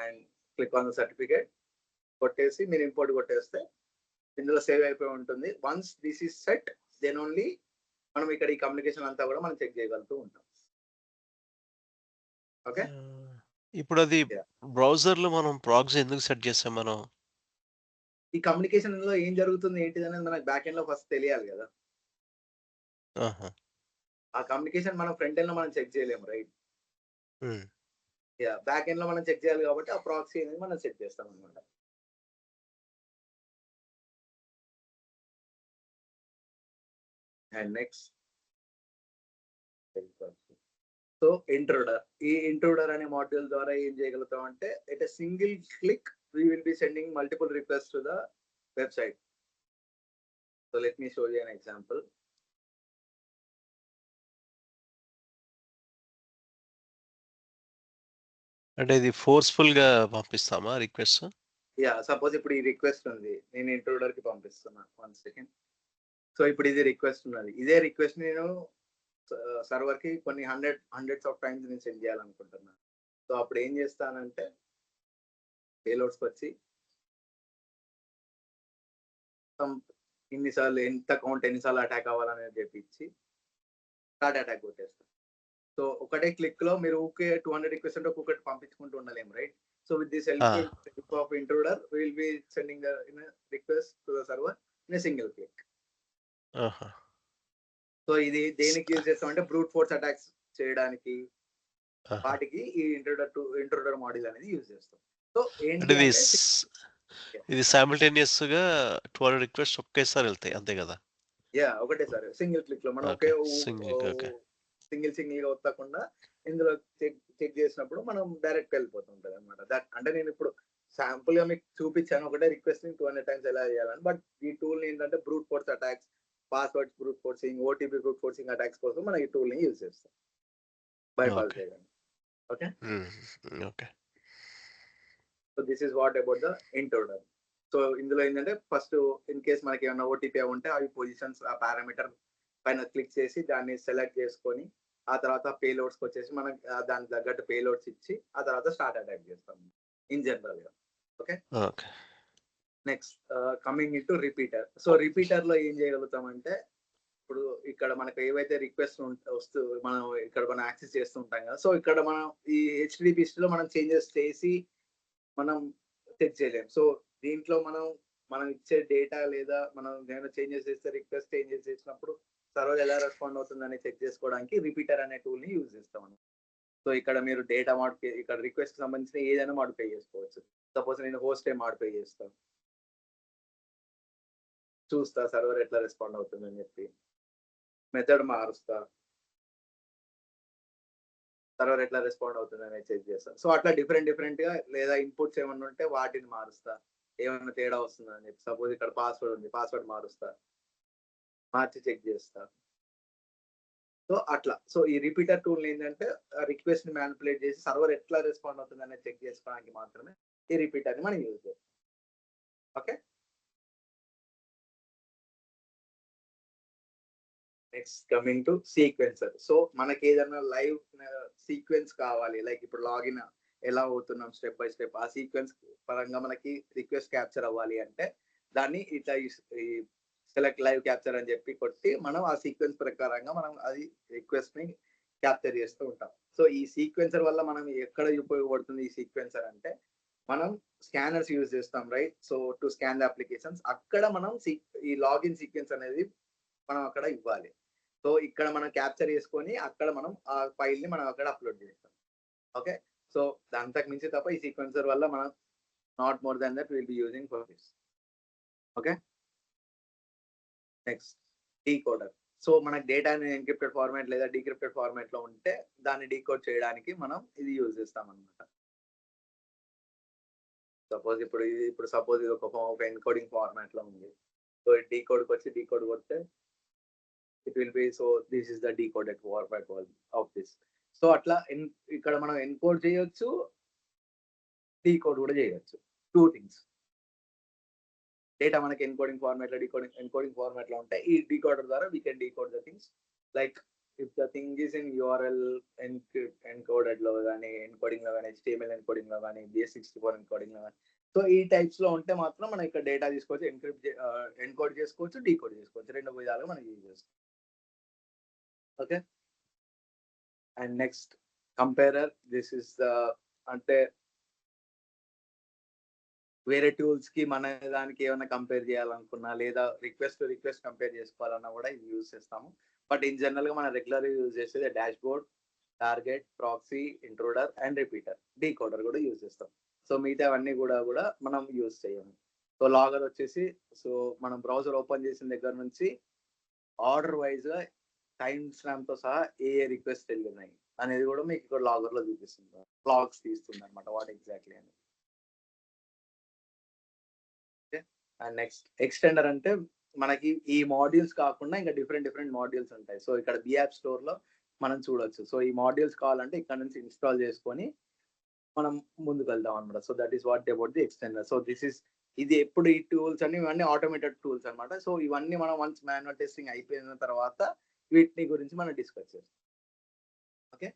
S1: and click on the certificate కొట్టేసి మీరు ఇంపోర్ట్ కొట్టేస్తే ఇందులో సేవ్ అయిపోయి ఉంటుంది. Once this is set then only మనం ఇక్కడ ఈ కమ్యూనికేషన్ అంతా కూడా మనం చెక్ చేయగలుగుతూ ఉంటాం. ఓకే.
S2: ఇప్పుడు అది బ్రౌజర్ లో మనం ప్రాక్సీ ఎందుకు సెట్ చేసాం మనం?
S1: ఈ కమ్యూనికేషన్ లో ఏం జరుగుతుంది ఏంటిది అనేది మనకు బ్యాక్ ఎండ్ లో ఫస్ట్ తెలియాలి కదా. ఆ కమ్యూనికేషన్ మనం ఫ్రంట్ ఎండ్ లో మనం చెక్ చేయలేము, రైట్? బ్యాక్ ఎండ్ లో మనం చెక్ చేయాలి కాబట్టి ఆ ప్రాక్సీ అనేది మనం సెట్ చేస్తాం అనమాట. And next so Intruder. ఈ ఇంట్రూడర్ అనే మాడ్యూల్ ద్వారా ఏం చేయగలుగుతాం అంటే at a single click we will be sending multiple requests to the website. So let me show you an example.
S2: అంటే ఇది ఫోర్స్ఫుల్ గా పంపిస్తామా రిక్వెస్ట్?
S1: సపోజ్ ఇప్పుడు ఈ రిక్వెస్ట్ ఉంది, నేను ఇంట్రూడర్ కి పంపిస్తున్నా. 1 సెకండ్. సో ఇప్పుడు ఇది రిక్వెస్ట్ ఉన్నది. ఇదే రిక్వెస్ట్ నేను సర్వర్ కి కొన్ని హండ్రెడ్స్ ఆఫ్ టైమ్స్ నేను సెండ్ చేయాలనుకుంటున్నాను. సో అప్పుడు ఏం చేస్తానంటే పేలోడ్స్కి వచ్చి ఇన్నిసార్లు ఎంత కౌంట్ ఎన్నిసార్లు అటాక్ అవ్వాలనేది చెప్పించి స్టార్ట్ అటాక్ కొట్టేస్తాను. సో ఒకటే క్లిక్ లో మీరు ఊకే 200 రిక్వెస్ట్ అంటే ఒక్కొక్కటి పంపించుకుంటూ ఉండలేము, right? So with this help of Intruder we will be sending the request to the server in a single click. So ఇది దేనికి యూజ్ చేస్తాం అంటే బ్రూట్ ఫోర్స్ అటాక్స్ చేయడానికి వాటికి ఈ ఇంట్రూడర్ మాడ్యూల్ అనేది యూజ్ చేస్తాం. సో ఏంటి
S2: ఇది సైమల్టేనియస్ గా 200 రిక్వెస్ట్ ఒకేసారి వెళ్తాయి అంతే కదా?
S1: ఒకటే సార్ సింగిల్ క్లిక్ లో మనం సింగిల్ గా వస్తకుండా ఇందులో చెక్ చేసినప్పుడు మనం డైరెక్ట్ వెళ్ళిపోతుంటది అనమాట. దట్ అంటే నేను ఇప్పుడు శాంపుల్ గా మీకు చూపించాను ఒకటే రిక్వెస్ట్ 200 టైమ్స్ ఎలా చేయాలని. బట్ ఈ టూల్ ఏంటంటే brute force attacks, passwords brute forcing, OTP brute forcing attacks కోసం మనం ఈ టూల్ ని యూజ్ చేస్తాం బైపాస్ చేయడానికి. Okay. So this is what about the Intruder. So ఇందులో ఏంటంటే ఫస్ట్ ఇన్ కేస్ మనకి ఏమైనా ఓటీపీ ఉంటే అవి పొజిషన్స్ ఆ పారామీటర్ పైన క్లిక్ చేసి దాన్ని సెలెక్ట్ చేసుకొని ఆ తర్వాత పేలోడ్స్కి వచ్చేసి మనం దానికి తగ్గట్టు పేలోడ్స్ ఇచ్చి ఆ తర్వాత స్టార్ట్ అటాక్ చేస్తాం ఇన్ జనరల్ గా. Okay. Next coming in to repeater. So repeater లో ఏం చేయగలుగుతామంటే ఇప్పుడు ఇక్కడ మనకు ఏవైతే రిక్వెస్ట్ మనం ఇక్కడ మనం యాక్సెస్ చేస్తుంటాం కదా. సో ఇక్కడ మనం ఈ హెచ్టిటిపి లో మనం చేంజెస్ చేసి మనం చెక్ చేయలేము. సో దీంట్లో మనం ఇచ్చే డేటా లేదా మనం ఏమైనా చేంజెస్ చేస్తే రిక్వెస్ట్ చేంజెస్ చేసినప్పుడు సర్వర్ ఎలా రెస్పాండ్ అవుతుందని చెక్ చేసుకోవడానికి రిపీటర్ అనే టూల్ ని యూజ్ చేస్తాం. సో ఇక్కడ మీరు డేటా మాడిఫై, ఇక్కడ రిక్వెస్ట్ సంబంధించిన ఏదైనా మాడిఫై చేసుకోవచ్చు. సపోజ్ నేను హోస్ట్ మాడిఫై చేస్తాను, చూస్తా సర్వర్ ఎట్లా రెస్పాండ్ అవుతుందని చెప్పి, మెథడ్ మారుస్తా, సర్వర్ ఎట్లా రెస్పాండ్ అవుతుందని చెక్ చేస్తా. సో అట్లా డిఫరెంట్ గా లేదా ఇన్పుట్స్ ఏమన్నా ఉంటే వాటిని మారుస్తా. ఏమైనా తేడా వస్తుందా అని చెప్పి. సపోజ్ ఇక్కడ పాస్వర్డ్ ఉంది, పాస్వర్డ్ మార్చి చెక్ చేస్తా. సో అట్లా. సో ఈ రిపీటర్ టూల్ ఏంటంటే రిక్వెస్ట్ ని మ్యానిపులేట్ చేసి సర్వర్ ఎట్లా రెస్పాండ్ అవుతుంది అనేది చెక్ చేసుకోవడానికి మాత్రమే ఈ రిపీటర్ ని మనం యూజ్ చేస్తాం. Okay, next coming to sequencer. So మనకి ఏదైనా లైవ్ సీక్వెన్స్ కావాలి, లైక్ ఇప్పుడు లాగిన్ ఎలా అవుతున్నాం స్టెప్ బై స్టెప్, ఆ సీక్వెన్స్ పరంగా మనకి రిక్వెస్ట్ క్యాప్చర్ అవ్వాలి అంటే దాన్ని ఇట్లా సెలెక్ట్ లైవ్ క్యాప్చర్ అని చెప్పి కొట్టి మనం ఆ సీక్వెన్స్ ప్రకారంగా మనం అది రిక్వెస్ట్ ని క్యాప్చర్ చేస్తూ ఉంటాం. సో ఈ సీక్వెన్సర్ వల్ల మనం ఎక్కడ ఉపయోగపడుతుంది ఈ సీక్వెన్సర్ అంటే, మనం స్కానర్స్ యూజ్ చేస్తాం right. So to scan the applications, అక్కడ మనం ఈ లాగిన్ సీక్వెన్స్ అనేది మనం అక్కడ ఇవ్వాలి. సో ఇక్కడ మనం క్యాప్చర్ చేసుకొని అక్కడ మనం ఆ ఫైల్ ని మనం అక్కడ అప్లోడ్ చేస్తాం. ఓకే, సో అంతకు మించి తప్ప ఈ సీక్వెన్సర్ వల్ల మనం not more than that will be using for this. Okay, next decoder. So మనకి డేటా ఎన్క్రిప్టెడ్ ఫార్మాట్ లేదా డీక్రిప్టెడ్ ఫార్మాట్ లో ఉంటే దాన్ని డీకోడ్ చేయడానికి మనం ఇది యూజ్ చేస్తాం అనమాట. సపోజ్ ఇప్పుడు సపోజ్ ఇది ఒక ఎన్కోడింగ్ ఫార్మాట్ లో ఉంది. సో డీకోడ్కి వచ్చి డీకోడ్ కొడితే it will be, so this is the decoded format of this. So అట్లా ఇక్కడ మనం ఎన్కోడ్ చేయొచ్చు, డీకోడ్ కూడా చేయొచ్చు. 2 things. డేటా మనకి ఎన్కోడింగ్ ఫార్మాట్ లో ఎన్కోడింగ్ ఫార్మాట్ లో ఉంటే ఈ డీకోడర్ ద్వారా we can decode the things. Like if the thing is in URL encoded లో కానీ, ఎన్కోడింగ్ లో కానీ, HTML ఎన్కోడింగ్ లో కానీ, BS64 ఎన్కోడింగ్ లో కానీ, సో ఈ టైప్స్ లో ఉంటే మాత్రం మనం ఇక్కడ డేటా తీసుకోవచ్చు, ఎన్కోడ్ చేసుకోవచ్చు, డీకోడ్ చేసుకోవచ్చు. 2 విధాలుగా మనం యూజ్ చేసుకోవచ్చు. Okay, and next comparer. This is the, అంటే వేరే టూల్స్ కి మన దానికి ఏమైనా కంపేర్ చేయాలనుకున్నా లేదా రిక్వెస్ట్ కంపేర్ చేసుకోవాలన్నా కూడా ఇది యూజ్ చేస్తాము. బట్ ఇన్ జనరల్ గా మనం రెగ్యులర్ యూజ్ చేసేది dash board, target, proxy, Intruder and repeater. Decoder కూడా యూజ్ చేస్తాం. సో మిగతా అవన్నీ కూడా మనం యూజ్ చేయము. సో లాగర్ వచ్చేసి, సో మనం బ్రౌజర్ ఓపెన్ చేసిన దగ్గర నుంచి ఆర్డర్ వైజ్ గా టైం స్టాంప్ తో సహా ఏ రిక్వెస్ట్ వెళ్ళినాయి అనేది కూడా మీకు ఇక్కడ లాగర్ లో చూపిస్తుంది, లాగ్స్ తీస్తుంది అనమాట వాట్ ఎగ్జాక్ట్లీ అని. అండ్ నెక్స్ట్ ఎక్స్టెండర్ అంటే మనకి ఈ మాడ్యూల్స్ కాకుండా ఇంకా డిఫరెంట్ మాడ్యూల్స్ ఉంటాయి. సో ఇక్కడ బియాప్ స్టోర్ లో మనం చూడొచ్చు. సో ఈ మాడ్యూల్స్ కావాలంటే ఇక్కడ నుంచి ఇన్స్టాల్ చేసుకొని మనం ముందుకు వెళ్తాం అనమాట. So that is what about the extender. So ఇది ఎప్పుడు ఈ టూల్స్ అన్ని ఇవన్నీ ఆటోమేటెడ్ టూల్స్ అనమాట. సో ఇవన్నీ మనం వన్స్ మాన్యువల్ టెస్టింగ్ అయిపోయిన తర్వాత వీటిని గురించి మనం డిస్కస్ చేస్తాం. Okay,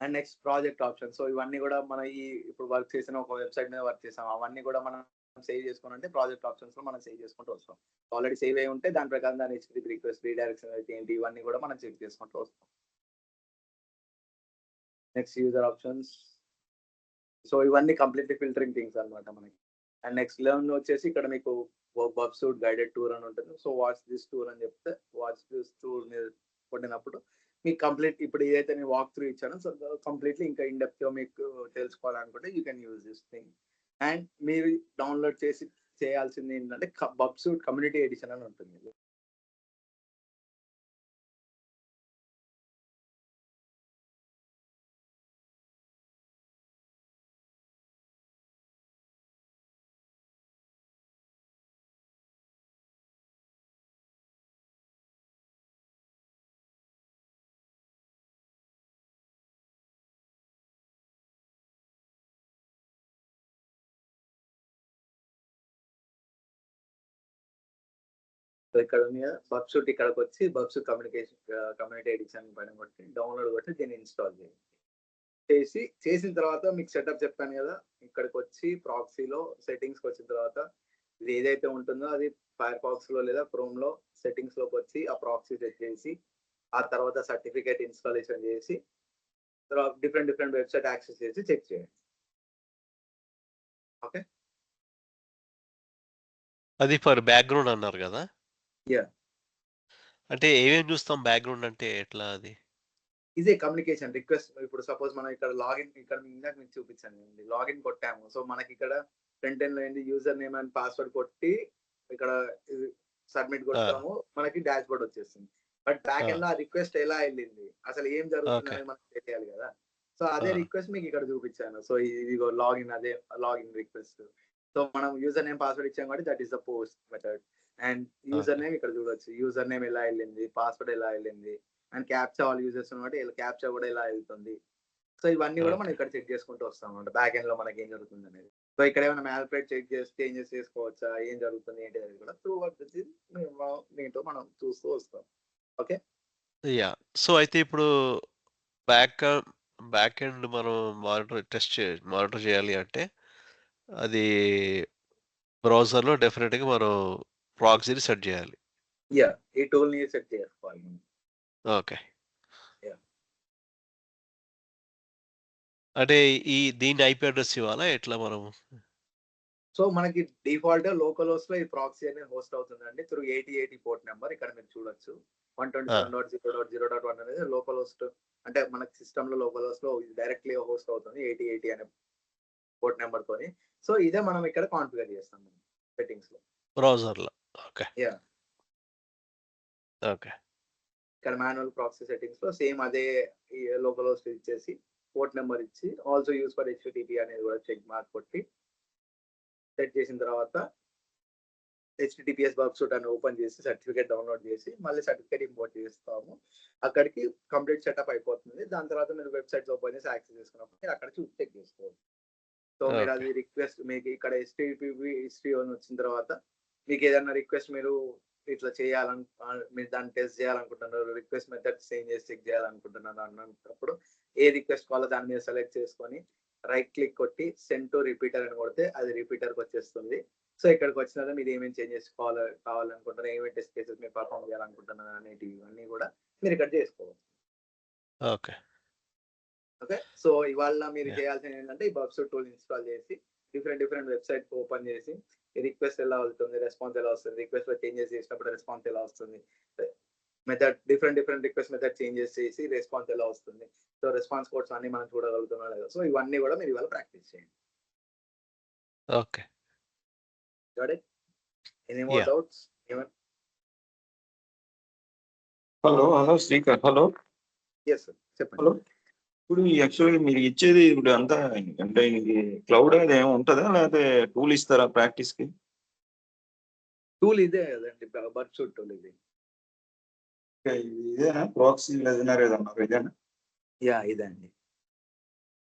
S1: and next project option. So ఇవన్నీ కూడా మన ఇప్పుడు వర్క్ చేసిన ఒక వెబ్సైట్ మీద వర్క్ చేసాం, అవన్నీ కూడా మనం సేవ్ చేసుకోవాలంటే ప్రాజెక్ట్ ఆప్షన్స్ లో మనం సేవ్ చేసుకుంటూ వస్తాం. ఆల్రెడీ సేవ్ అయి ఉంటే దాని ప్రకారం దాని HTTP రిక్వెస్ట్, రీడైరెక్షన్ అయితే ఏంటి, ఇవన్నీ కూడా మనం చెక్ చేసుకుంటూ వస్తాం. Next user options. సో ఇవన్నీ కంప్లీట్లీ ఫిల్టరింగ్ థింగ్స్ అనమాట మనకి. అండ్ నెక్స్ట్ లెర్న్ వచ్చేసి ఇక్కడ మీకు వెబ్సైట్ గైడెడ్ టూర్ అని ఉంటుంది. సో వాచ్ దిస్ టూర్ అని చెప్తే వాచ్ దిస్ టూర్ మీద కొట్టినప్పుడు మీకు కంప్లీట్ ఇప్పుడు ఏదైతే నేను వాక్ త్రూ ఇచ్చానో సో కంప్లీట్లీ ఇంకా ఇన్ డెప్త్ గా మీకు తెలుసుకోవాలనుకుంటే you can use this thing. And మీరు డౌన్లోడ్ చేయాల్సింది ఏంటంటే వెబ్సైట్ కమ్యూనిటీ ఎడిషన్ అని ఉంటుంది. సో ఇక్కడ వెబ్సైట్ ఇక్కడికి వచ్చి వెబ్సైట్ కమ్యూనిటీ ఎడిషన్ పైన కొట్టి డౌన్లోడ్ కొట్టి దీన్ని ఇన్స్టాల్ చేసిన తర్వాత మీకు సెటప్ చెప్పాను కదా, ఇక్కడికి వచ్చి ప్రాక్సీలో సెట్టింగ్స్కి వచ్చిన తర్వాత ఇది ఏదైతే ఉంటుందో అది ఫైర్ ఫాక్స్ లో లేదా క్రోమ్ లో సెట్టింగ్స్ లోకి వచ్చి ఆ ప్రాక్సీ సెట్ చేసి ఆ తర్వాత సర్టిఫికేట్ ఇన్స్టాలేషన్ చేసి తర్వాత డిఫరెంట్ వెబ్సైట్ యాక్సెస్ చేసి చెక్ చేయండి. ఓకే,
S2: అది ఫర్ బ్యాక్గ్రౌండ్ అన్నారు కదా.
S1: యా,
S2: అంటే ఏమేమి చూస్తాం బ్యాక్గ్రౌండ్ అంటే ఎట్లా అది?
S1: ఇదే కమ్యూనికేషన్ రిక్వెస్ట్. ఇప్పుడు సపోజ్ మనం ఇక్కడ లాగిన్, ఇక్కడ ఇందాక మీకు చూపించాను లాగిన్ కొట్టాము. సో మనకి ఇక్కడ ఫ్రంట్ ఎండ్ లో ఏంటి యూజర్ నేమ్ అండ్ పాస్వర్డ్ కొట్టి ఇక్కడ సబ్మిట్ కొట్టాము, మనకి డాష్ బోర్డ్ వచ్చేస్తుంది. బట్ బ్యాక్ ఎండ్ లో ఆ రిక్వెస్ట్ ఎలా వెళ్ళింది, అసలు ఏం జరుగుతుంది అనేది మనకు తెలియాలి కదా. సో అదే
S2: ఆ!
S1: రిక్వెస్ట్ మీకు ఇక్కడ చూపించాను. సో ఇదిగో లాగిన్, అదే లాగిన్ రిక్వెస్ట్. సో మనం యూజర్ నేమ్ పాస్వర్డ్ ఇచ్చాం కాబట్టి that is the post method. And user
S2: okay.
S1: Name ఇక్కడ చూడొచ్చు. యూజర్ నేమ్ ఎలా వెళ్ళింది, పాస్వర్డ్ ఎలా వెళ్ళింది, అండ్ క్యాప్చా ఆల్ యూజర్స్ కాబట్టి క్యాప్చా కూడా ఎలా వెళ్తుంది. సో ఇవన్నీ కూడా మనం
S2: ఓకే.
S1: ఇక్కడ చెక్ చేసుకుంటూ వస్తాం అనమాట. బ్యాక్ ఎండ్ లో మనకి ఏం జరుగుతుంది అనేది. సో ఇక్కడ ఏమైనా మ్యానిపులేట్ చెక్ చేసి చేంజెస్ చేసుకోవచ్చా, ఏం జరుగుతుంది ఏంటి అనేది కూడా త్రూ వర్క్ దీంతో మనం చూస్తూ వస్తాం. ఓకే.
S2: యాహ్! సో అయితే ఇప్పుడు బ్యాక్ బ్యాక్ ఎండ్ మనం మానిటర్ చేయాలి అంటే అది బ్రౌజర్‌లో డెఫినిట్‌గా మనం ప్రాక్సీని సెట్ చేయాలి.
S1: యా, ఈ టూల్ ని సెట్ చేసుకోవాలి మనం.
S2: ఓకే.
S1: యా.
S2: అంటే దీని ఐపీ అడ్రెస్ ఇవ్వాలా ఎట్లా మనము?
S1: సో మనకి డిఫాల్ట్ లోకల్ హోస్ట్ లో ఈ ప్రాక్సీ అనేది హోస్ట్ అవుతుందండి త్రూ 8080 పోర్ట్ నెంబర్. ఇక్కడ మీరు చూడొచ్చు
S2: ఆ!
S1: 127.0.0.1 అనేది లోకల్ హోస్ట్. అంటే మనకి సిస్టమ్ లో లోకల్ హోస్ట్ లో డైరెక్ట్లీ హోస్ట్ అవుతుంది 8080 అనే పోర్ట్ నెంబర్ తోని. సో ఇదే మనం ఇక్కడ కాన్ఫిగర్ చేస్తాం సెట్టింగ్స్ లో.
S2: బ్రౌజర్‌లో. ఓకే.
S1: Yeah,
S2: okay.
S1: ఇక్కడ మాన్యువల్ ప్రాక్సీ సెట్టింగ్స్ లో సేమ్ అదే ఈ లోకల్ హోస్ట్ ఇచ్చేసి పోర్ట్ నెంబర్ ఇచ్చి ఆల్సో యూస్ ఫర్ HTTP అనేది కూడా చెక్ మార్క్ కొట్టి సెట్ చేసిన తర్వాత HTTPS వర్క్ సూట్ అని ఓపెన్ చేసి సర్టిఫికేట్ డౌన్లోడ్ చేసి మళ్ళీ సర్టిఫికేట్ ఇంపోర్ట్ చేస్తాము. అక్కడికి కంప్లీట్ సెటప్ అయిపోతుంది. దాని తర్వాత మీరు వెబ్సైట్స్ ఓపెన్ చేసి యాక్సెస్ చేసుకున్నప్పుడు మీరు అక్కడ చూసి చెక్ చేసుకోవచ్చు. సో మీరు
S2: ఓకే.
S1: అది రిక్వెస్ట్ మీకు ఇక్కడ HTTP హిస్టరీ అని వచ్చిన తర్వాత మీకు ఏదైనా రిక్వెస్ట్ మీరు ఇట్లా మీరు దాన్ని టెస్ట్ చేయాలనుకుంటున్నారు, రిక్వెస్ట్ మెథడ్ చేంజ్ చేసి చెక్ చేయాలనుకుంటున్నారు అన్నప్పుడు ఏ రిక్వెస్ట్ కావాలో దాని మీద సెలెక్ట్ చేసుకొని రైట్ క్లిక్ కొట్టి సెండ్ టు రిపీటర్ అని కొడితే అది రిపీటర్కి వచ్చేస్తుంది. సో ఇక్కడికి వచ్చిన తర్వాత మీరు ఏమేమి చేంజెస్ కావాలనుకుంటున్నారు, ఏమేమి టెస్ట్ కేసెస్ మీరు పర్ఫామ్ చేయాలనుకుంటున్నారు అనేటివి అన్నీ కూడా మీరు ఇక్కడ చేసుకోవచ్చు.
S2: ఓకే.
S1: ఓకే. సో ఇవాళ మీరు
S2: యాహ్!
S1: చేయాల్సింది ఏంటంటే ఈ బబ్సూట్ టూల్ ఇన్స్టాల్ చేసి డిఫరెంట్ వెబ్సైట్ ఓపెన్ చేసి ఈ రిక్వెస్ట్ ఎలా వెళ్తుంది, రెస్పాన్స్ ఎలా వస్తుంది, రిక్వెస్ట్ లో చేంజెస్ చేసినప్పుడు రెస్పాన్స్ ఎలా వస్తుంది, method different request method changes చేసి రెస్పాన్స్ ఎలా వస్తుంది, సో రెస్పాన్స్ కోడ్స్ అన్ని మనం చూడగలుగుతున్నా లేదా, సో ఇవన్నీ కూడా మీరు ఇవాళ ప్రాక్టీస్ చేయండి.
S2: Okay.
S1: Got it? Any more
S2: yeah!
S1: Doubts?
S4: Hello Srikar, hello.
S1: Yes sir, చెప్పండి.
S4: హలో. ఇప్పుడు యాక్చువల్గా మీరు ఇచ్చేది ఇప్పుడు అంతా అంటే ఇది క్లౌడ్ అనేది ఏమి ఉంటుందా, లేకపోతే టూల్ ఇస్తారా ప్రాక్టీస్ కి?
S1: టూల్ ఇదే కదండి, బబ్సూట్ టూల్ ఇది.
S4: ఇదేనా ప్రాక్సీ వెబినార్ ఏదన్నారు ఇదేనా?
S1: యా, ఇదే అండి.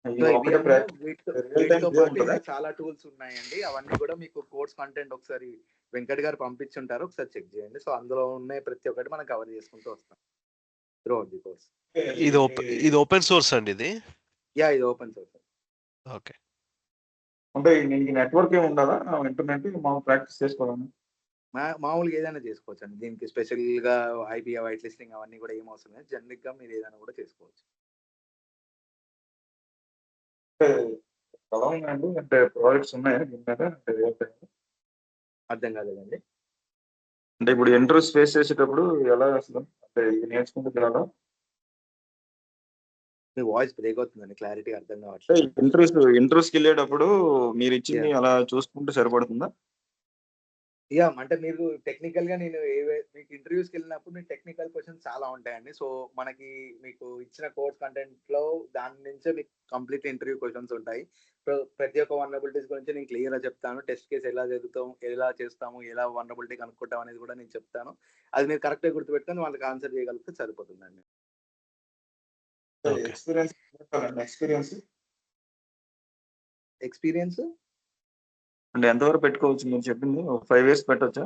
S4: ఇది
S1: సో
S4: ఒకటే రియల్ టైం
S1: వీటితో
S4: ఇదే
S1: పాటు
S4: ఉంటుందా?
S1: ఇంకా చాలా టూల్స్ ఉన్నాయండి. అవన్నీ కూడా మీకు కోర్స్ కంటెంట్ ఒకసారి వెంకట్ గారు పంపించుంటారు, ఒకసారి చెక్ చేయండి. సో అందులో ఉన్నాయి ప్రతి ఒక్కటి మనం కవర్ చేసుకుంటూ వస్తాం త్రూ అవుట్ ది కోర్స్.
S2: ఇది ఓపెన్ సోర్స్ అండి ఇది?
S1: యా, ఇది ఓపెన్ సోర్స్.
S2: ఓకే.
S4: అంటే దీనికి నెట్వర్క్ ఏమి ఉండదా, ఇంటర్నెట్ మనం ప్రాక్టీస్ చేసుకోవాలని?
S1: మామూలుగా ఏదైనా చేసుకోవచ్చు అండి. దీనికి స్పెషల్ గా ఐపీ వైట్ లిస్టింగ్ అవన్నీ కూడా ఏం అవసరం లేదు. జనరిక్ గా మీరు ఏదైనా కూడా చేసుకోవచ్చు.
S4: అంటే ఎలా ఉందండి, అంటే ప్రాజెక్ట్స్ ఉన్నాయా దీని మీద? అంటే real time?
S1: అర్థం కాలేదండి.
S4: అంటే ఇప్పుడు ఇంటర్వ్యూస్ ఫేస్ చేసేటప్పుడు ఎలా అసలు, అంటే ఇది నేర్చుకుంటే ఎలా?
S1: మీ వాయిస్ బ్రేక్ అవుతుందండి, క్లారిటీ అర్థం
S4: అంటే
S1: కావట్లేదు.
S4: ఇంటర్వ్యూస్కి వెళ్ళేటప్పుడు మీరు
S1: యా,
S4: ఇచ్చింది అలా చూసుకుంటే సరిపడుతుందా?
S1: యా, అంటే మీరు టెక్నికల్ గా మీకు ఇంటర్వ్యూస్కి వెళ్ళినప్పుడు మీకు టెక్నికల్ క్వశ్చన్స్ చాలా ఉంటాయండి. సో మనకి మీకు ఇచ్చిన కోర్స్ కంటెంట్ లో దాని నుంచే మీకు కంప్లీట్ ఇంటర్వ్యూ క్వశ్చన్స్ ఉంటాయి. సో ప్రతి ఒక్క వనరబిలిటీస్ గురించి నేను క్లియర్ గా చెప్తాను. టెస్ట్ కేసు ఎలా చేస్తాము, ఎలా వనరబిలిటీ కనుక్కుంటాం అనేది కూడా నేను చెప్తాను. అది మీరు కరెక్ట్ గా గుర్తుపెట్టుకొని వాళ్ళకి ఆన్సర్ చేయగలిగితే సరిపోతుందండి.
S2: ఓకే.
S4: ఎక్స్పీరియన్స్
S1: ఎక్స్పీరియన్స్
S4: అంటే ఎంతవరకు పెట్టుకోవచ్చు మీరు చెప్పింది? 5 years పెట్టొచ్చా?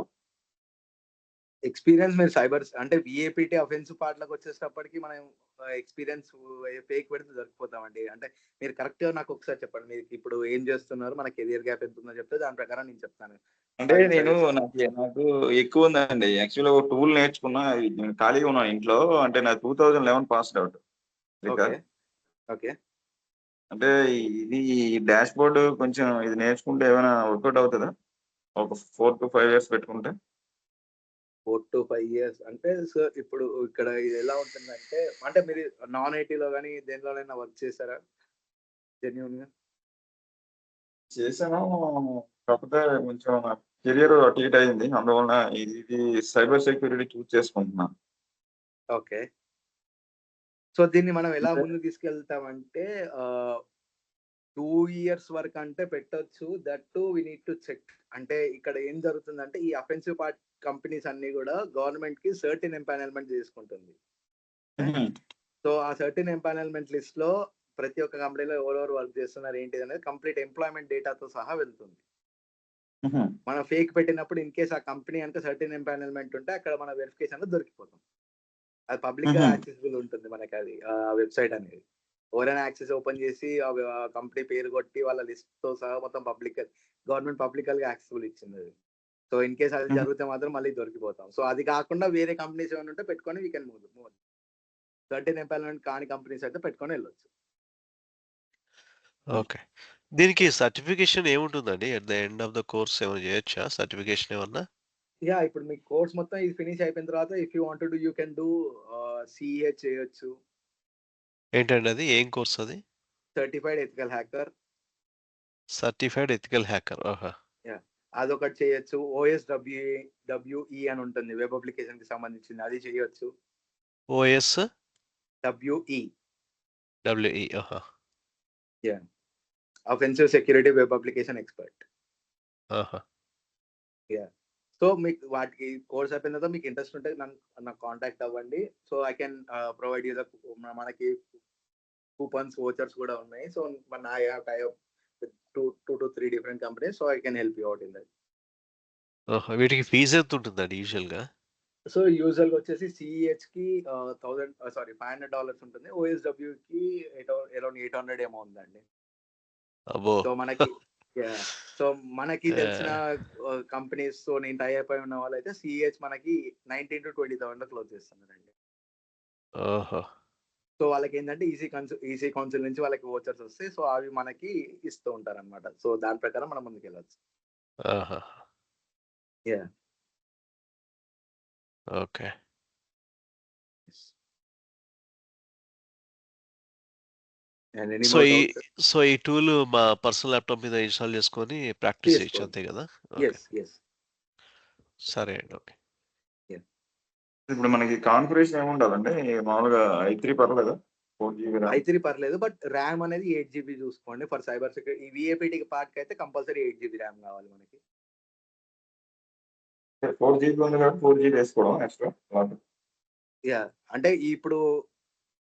S1: ఎక్స్పీరియన్స్ మీరు సైబర్ అంటే విఏపిటి అఫెన్స్ పార్ట్లకు వచ్చేటప్పటికి మనం ఎక్స్పీరియన్స్ ఫేక్ పెడితే దొరికిపోతామండి. అంటే మీరు కరెక్ట్ గా నాకు ఒకసారి చెప్పండి, మీరు ఇప్పుడు ఏం చేస్తున్నారు, మన కెరియర్ గ్యాప్ ఎంత ఉందో చెప్తే దాని ప్రకారం నేను చెప్తాను.
S4: అంటే నాకు ఎక్కువ ఉందండి. యాక్చువల్‌గా ఒక టూల్ నేర్చుకున్నా. నేను ఖాళీగా ఉన్నాను ఇంట్లో. అంటే నాది 2011 పాస్డ్ అవుట్.
S1: ఓకే. ఓకే.
S4: అంటే ఇది డాష్ బోర్డ్ కొంచెం ఇది నేర్చుకుంటే ఏమైనా వర్కౌట్ అవుతదా? ఒక 4 to 5 years పెట్టుకుంటే?
S1: 4 to 5 years అంటే సార్ ఇప్పుడు ఇక్కడ ఇది ఎలా ఉంటుందంటే, అంటే మీరు నాన్ ఐటీలో కానీ దేనిలోనైనా వర్క్ చేశారా జెన్యూన్ గా?
S4: చేశాను. కాకపోతే కొంచెం కెరియర్ అటు ఇటు అయింది. అందువలన ఇది సైబర్ సెక్యూరిటీ చూజ్ చేసుకుంటున్నాను.
S1: ఓకే. సో దీన్ని మనం ఎలా
S3: అంటే
S1: ముందుకు తీసుకెళ్తామంటే 2 ఇయర్స్ వరకు అంటే పెట్టొచ్చు. That to we need to check. అంటే ఇక్కడ ఏం జరుగుతుందంటే ఈ అఫెన్సివ్ పార్ట్ కంపెనీస్ అన్ని కూడా గవర్నమెంట్ కి సర్టెన్ ఎంపానల్మెంట్ చేసుకుంటుంది. సో ఆ సర్టెన్ ఎంపానల్మెంట్ లిస్ట్ లో ప్రతి ఒక్క కంపెనీలో ఎవరెవరు వర్క్ చేస్తున్నారు ఏంటి అనేది కంప్లీట్ ఎంప్లాయ్మెంట్ డేటాతో సహా వెళ్తుంది. మనం ఫేక్ పెట్టినప్పుడు ఇన్ కేస్ ఆ కంపెనీ కనుక సర్టెన్ ఎంపానల్మెంట్ ఉంటే అక్కడ మన వెరిఫికేషన్ లో దొరికిపోతాం. అది పబ్లిక్ గా యాక్సెసిబుల్ ఉంటుంది మనకి అది వెబ్సైట్ అనేది. ఎవరైనా యాక్సెస్ ఓపెన్ చేసి ఆ కంపెనీ పేరు కొట్టి వాళ్ళ లిస్ట్ తో సహా మొత్తం గవర్నమెంట్ పబ్లికల్ గా యాక్సెసిబుల్ ఇచ్చింది అది. సో ఇన్ కేస్ అది జరిగితే మాత్రం మళ్ళీ దొరికిపోతాం. సో అది కాకుండా వేరే కంపెనీస్ ఏమైనా ఉంటే పెట్టుకొని we can move. Certain empanelment కాని కంపెనీస్ అయితే పెట్టుకొని వెళ్ళొచ్చు.
S2: ఓకే. దీనికి సర్టిఫికేషన్ ఏముంటుందండి? At the end of the course ఏమైనా చేయొచ్చా సర్టిఫికేషన్ ఏమన్నా?
S1: యా ఇప్పుడు మీ కోర్స్ మొత్తం ఇది ఫినిష్ అయిపోయిన తర్వాత if you want to do you can do CA చేయొచ్చు.
S2: ఏంటండి అది? ఏం కోర్స్ అది?
S1: Certified ethical hacker.
S2: Certified ethical hacker. ఆహా!
S1: యా అదొకటి చేయొచ్చు. OSWE అని ఉంటుంది వెబ్ అప్లికేషన్ కి సంబంధించింది, అది చేయొచ్చు.
S2: OS
S1: WE.
S2: డబ్ల్యూఈ. ఆహా!
S1: Yeah offensive security web application expert.
S2: ఆహా!
S1: యా సో మీకు వాటికి కోర్స్ అయిపోయిన తర్వాత మీకు ఇంట్రెస్ట్ ఉంటే నాకు కాంటాక్ట్ అవ్వండి. So I can provide you the మనకి కూపన్స్ వోచర్స్ కూడా ఉన్నాయి. So I have tie up with 2 to 3 different companies. So I can help you out in that.
S2: ఆహా! వీటికి ఫీజ్ ఎంత ఉంటుందండి యూజువల్‌గా?
S1: సో యూజువల్‌గా వచ్చేసి CEH కి $500 ఉంటుంది. OSW కి అరౌండ్ 800 ఏమో ఉందండి.
S2: అబ్బో!
S1: సో మనకి యాహ్! సో మనకి తెలిసిన
S2: యాహ్!
S1: కంపెనీస్ తో నేను టై అప్ అయి ఉన్న వాళ్ళైతే CEH మనకి 19,000 to 20,000 క్లోజ్ చేస్తున్నారండి.
S2: ఓహో!
S1: సో వాళ్ళకేంటంటే ఈసీ కౌన్సిల్ నుంచి వాళ్ళకి వోచర్స్ వస్తాయి. సో అవి మనకి ఇస్తూ ఉంటారన్నమాట. సో దాని ప్రకారం మనం ముందుకెళ్ళొచ్చు.
S2: ఆహా!
S1: Yeah!
S2: Okay.
S1: And any
S2: so
S1: more
S2: ఈ
S1: డౌట్స్?
S2: ఈ టూల్ మా పర్సనల్ ల్యాప్‌టాప్ మీద ఇన్‌స్టాల్ చేసుకొని ప్రాక్టీస్ చేయొచ్చు
S1: చేసుకోవచ్చు.
S2: అంతే గదా? ఓకే.
S1: యెస్.
S2: సరే అండి. ఓకే.
S1: యాహ్!
S4: ఇప్పుడు మనకి కాన్ఫిగరేషన్ ఏముండాలండి? మామూలుగా i3 పర్లేదా? 4 జీబీ ర్యామ్.
S1: i3 పర్లేదు. బట్ ర్యామ్ అనేది 8 జీబీ చూసుకోండి ఫర్ సైబర్ సెక్యూరిటీ. ఈ VAPT పార్ట్‌కి అయితే కంపల్సరీ 8 జీబీ ర్యామ్ కావాలి మనకి.
S4: 4 జీబీ ఉంది కాబట్టి 4 జీబీ వేసుకోవడం ఎక్స్ట్రా అలాంటి.
S1: యాహ్! అంటే ఇప్పుడు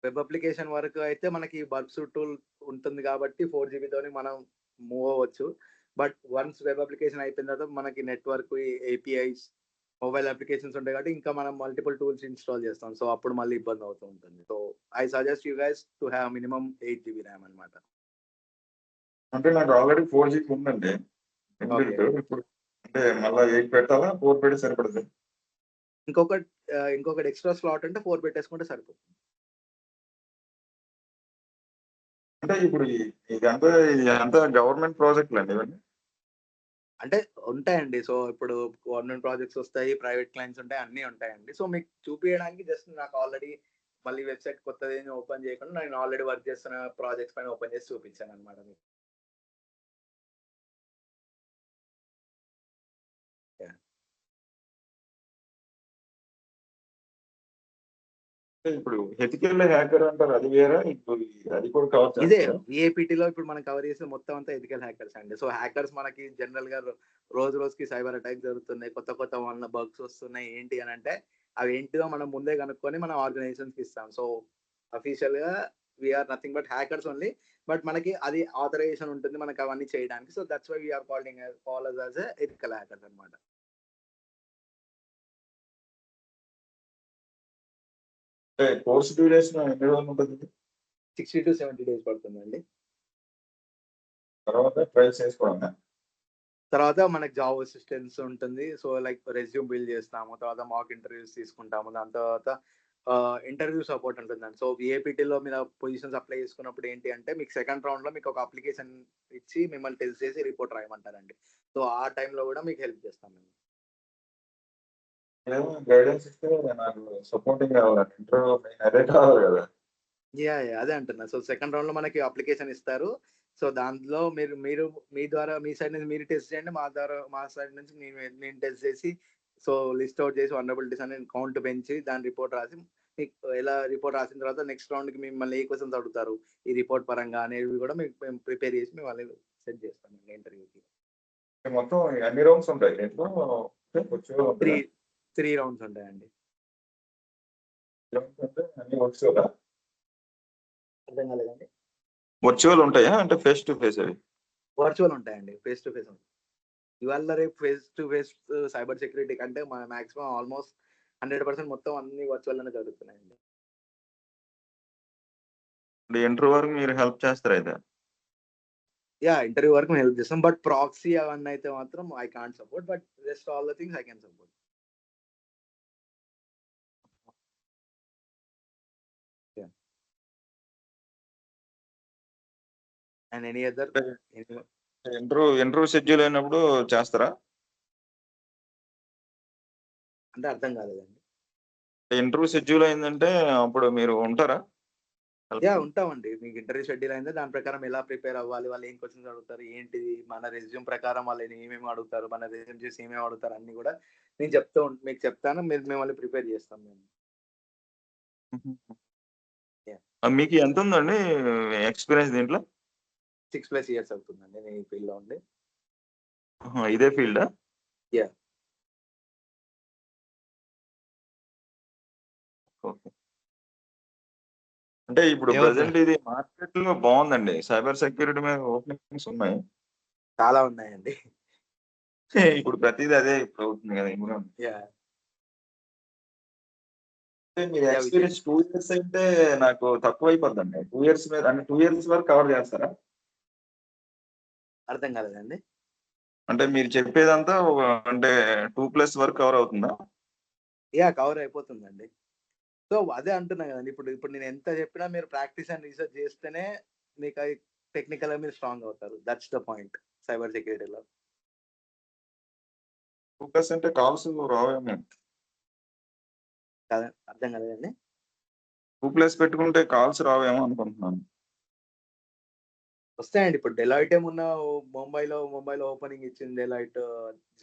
S1: వెబ్ అప్లికేషన్ వరకు అయితే మనకి బర్బ్స్ టూల్ ఉంటుంది కాబట్టి 4 జీబీతోని మనం మూవ్ అవ్వచ్చు. బట్ వన్స్ వెబ్ అప్లికేషన్ అయిపోయిన తర్వాత మనకి నెట్వర్క్, APIs, మొబైల్ అప్లికేషన్స్ ఉంటాయి కాబట్టి ఇంకా మనం మల్టిపుల్ టూల్స్ ఇన్‌స్టాల్ చేస్తాం. సో అప్పుడు మళ్ళీ ఇబ్బంది అవుతూ ఉంటుంది. So I suggest you guys to have minimum 8 GB RAM అన్నమాట.
S4: అంటే నాకు ఆల్రెడీ 4 జీబీ ఉందండి
S1: ఓకే.
S4: ఇన్‌బిల్ట్. ఇప్పుడు అంటే మళ్ళా 8 పెట్టాలా? 4 పెడితే సరిపడదా?
S1: ఇంకొకటి ఎక్స్ట్రా స్లాట్ అంటే 4 పెట్టేసుకుంటే సరిపోతుంది.
S4: అంటే ఇప్పుడు ఇదంతా గవర్నమెంట్ ప్రాజెక్ట్‌లండి ఇవన్నీ?
S1: అంటే ఉంటాయండి. సో ఇప్పుడు గవర్నమెంట్ ప్రాజెక్ట్స్ వస్తాయి, ప్రైవేట్ క్లయింట్స్ ఉంటాయి, అన్నీ ఉంటాయండి. సో మీకు చూపియడానికి జస్ట్ నాకు ఆల్రెడీ మళ్ళీ వెబ్‌సైట్ కొత్తదేమి ఓపెన్ చేయకుండా నేను ఆల్రెడీ వర్క్ చేస్తున్న ప్రాజెక్ట్స్ పైన ఓపెన్ చేసి చూపించానన్నమాట మీకు. యాహ్!
S4: అంటే ఇప్పుడు ఎథికల్ హ్యాకర్ అంటారు అది వేరా? ఇప్పుడు అది కూడా కవర్
S1: ఇదే
S4: చేస్తారా?
S1: VAPTలో ఇప్పుడు మనం కవర్ చేసేది మొత్తం అంతా ఎథికల్ హ్యాకర్స్ అండి. సో హ్యాకర్స్ మనకి జనరల్‌గా రోజు రోజుకి సైబర్ అటాక్స్ జరుగుతున్నాయి. కొత్త వాళ్ళ బగ్స్ వస్తున్నాయి. ఏంటి అనంటే అవి ఏంటిదో మనం ముందే కనుక్కొని మన ఆర్గనైజేషన్స్‌కి ఇస్తాం. సో అఫీషియల్‌గా we are nothing but hackers only. But మనకి అది ఆథరైజేషన్ ఉంటుంది మనకి అవన్నీ చేయడానికి. So that's why we are call us as a ethical hackers అన్నమాట.
S4: అంటే కోర్స్ డ్యూరేషన్ ఎన్ని రోజులు ఉంటది?
S1: 60 to 70 డేస్ పడుతుందండి.
S4: తర్వాత ట్రయల్స్ చేసుకోవడమా?
S1: తర్వాత మనకి జాబ్ అసిస్టెన్స్ ఉంటుంది. సో లైక్ రెజ్యూమ్ బిల్డ్ చేస్తాము. తర్వాత మాక్ ఇంటర్వ్యూస్ తీసుకుంటాము. దాని తర్వాత ఇంటర్వ్యూ సపోర్ట్ ఉంటుందండి. సో VAPTలో మీరు పొజిషన్స్ అప్లై చేసుకున్నప్పుడు ఏంటి అంటే మీకు సెకండ్ రౌండ్‌లో మీకు ఒక అప్లికేషన్ ఇచ్చి మిమ్మల్ని టెస్ట్ చేసి రిపోర్ట్ రాయమంటారండి. సో ఆ టైంలో కూడా మీకు హెల్ప్ చేస్తాం మేము.
S4: ఏమో గైడెన్స్ ఇస్తే నాకు సపోర్టింగ్ కావాలి. ఇంటర్వ్యూ మెయిన్ అదే కావాలి కదా!
S1: యాహ్! అదే అంటున్నా. సో సెకండ్ రౌండ్‌లో మనకి అప్లికేషన్ ఇస్తారు. సో దాంట్లో మీరు మీ ద్వారా మీ సైడ్ నుంచి మీరు టెస్ట్ చేయండి. మా సైడ్ నుంచి నేను టెస్ట్ చేసి సో లిస్ట్ ఔట్ చేసి వల్నరబిలిటీస్ అని కౌంట్ పెంచి దాని రిపోర్ట్ రాసి మీకు ఎలా రిపోర్ట్ రాసిన తర్వాత నెక్స్ట్ రౌండ్కి మిమ్మల్ని ఏ క్వశ్చన్స్ అడుగుతారు ఈ రిపోర్ట్ పరంగా అనేవి కూడా మీకు మేము ప్రిపేర్ చేసి మిమ్మల్ని సెట్ చేస్తామండి ఇంటర్వ్యూకి.
S4: మొత్తం అన్ని రౌండ్స్ ఉంటాయి దీంట్లో వర్చువల్
S1: త్రీ
S4: ఉంటాయా?
S1: 3 రౌండ్స్ ఉంటాయండి.
S4: రౌండ్స్ అంటే అన్ని వర్చువల్
S1: అర్థం కాలేదండి.
S4: వర్చువల్ ఉంటాయా అంటే ఫేస్ టు ఫేస్ అవి?
S1: వర్చువల్ ఉంటాయండి, ఫేస్ టు ఫేస్ ఉంటాయి. ఇవాళ రేపు face to face cyber security కంటే మాక్సిమం ఆల్మోస్ట్ 100% మొత్తం అన్ని వర్చువల్ లోనే జరుగుతున్నాయండి.
S4: ఇంటర్వ్యూ వరకు మీరు హెల్ప్ చేస్తారు అయితే?
S1: యా ఇంటర్వ్యూ వరకు మేము హెల్ప్ చేస్తాం, బట్ ప్రాక్సీ అవన్నీ అయితే మాత్రం I can't support, but rest all the things I can support. And any other
S4: interview schedule అయినప్పుడు చేస్తారా?
S1: అంటే అర్థం కాలేదండి.
S4: ఇంటర్వ్యూ షెడ్యూల్ అయిందంటే అప్పుడు మీరు ఉంటారా?
S1: యా ఉంటామండి. మీకు ఇంటర్వ్యూ షెడ్యూల్ అయింది, దాని ప్రకారం ఎలా ప్రిపేర్ అవ్వాలి, వాళ్ళు ఏం క్వశ్చన్స్ అడుగుతారు, ఏంటిది మన రెజ్యూమ్ ప్రకారం వాళ్ళు ఏమేమి అడుగుతారు, మన రెజ్యూమ్ చూసి ఏమేమి అడుగుతారు అన్ని కూడా నేను మీకు చెప్తాను, మీరు మిమ్మల్ని ప్రిపేర్ చేస్తాం మేము.
S4: మీకు ఎంత ఉందండి ఎక్స్పీరియన్స్ దీంట్లో?
S1: 6+ years అవుతుందండి నేను ఈ ఫీల్డ్ లో ఉండి.
S4: ఇదే ఫీల్డా?
S1: యా.
S4: ఓకే. అంటే ఇప్పుడు ప్రెసెంట్ ఇది మార్కెట్ లో బాగుందండి, సైబర్ సెక్యూరిటీ మీద ఓపెనింగ్స్ ఉన్నాయి.
S1: చాలా ఉన్నాయండి.
S4: ఇప్పుడు ప్రతిదీ అదే ఇప్పుడు అవుతుంది కదా ఇప్పుడు.
S1: యా.
S4: మీరు ఎక్స్పీరియన్స్ 2 years అయితే నాకు తక్కువ అయిపోద్దండి. 2 years మీద అంటే 2 years వరకు కవర్ చేస్తారా?
S1: అర్థం కాలేదండి.
S4: అంటే మీరు చెప్పేదంతా అంటే 2+ వరకు కవర్ అవుతుందా?
S1: యా కవర్ అయిపోతుందండి. సో అదే అంటున్నా కదండి, ఇప్పుడు నేను ఎంత చెప్పినా మీరు ప్రాక్టీస్ అండ్ రీసెర్చ్ చేస్తేనే మీకు అది టెక్నికల్ గా మీరు స్ట్రాంగ్ అవుతారు. దట్స్ ద పాయింట్ సైబర్ సెక్యూరిటీలో.
S4: 2+ అంటే కాల్స్ రావేమో.
S1: అర్థం కాలేదండి.
S4: 2+ పెట్టుకుంటే కాల్స్ రావేమో అనుకుంటున్నాను.
S1: వస్తాయండి. ఇప్పుడు డెలాయిట్ ఏమున్న ముంబైలో ఓపెనింగ్ ఇచ్చింది. డెలాయిట్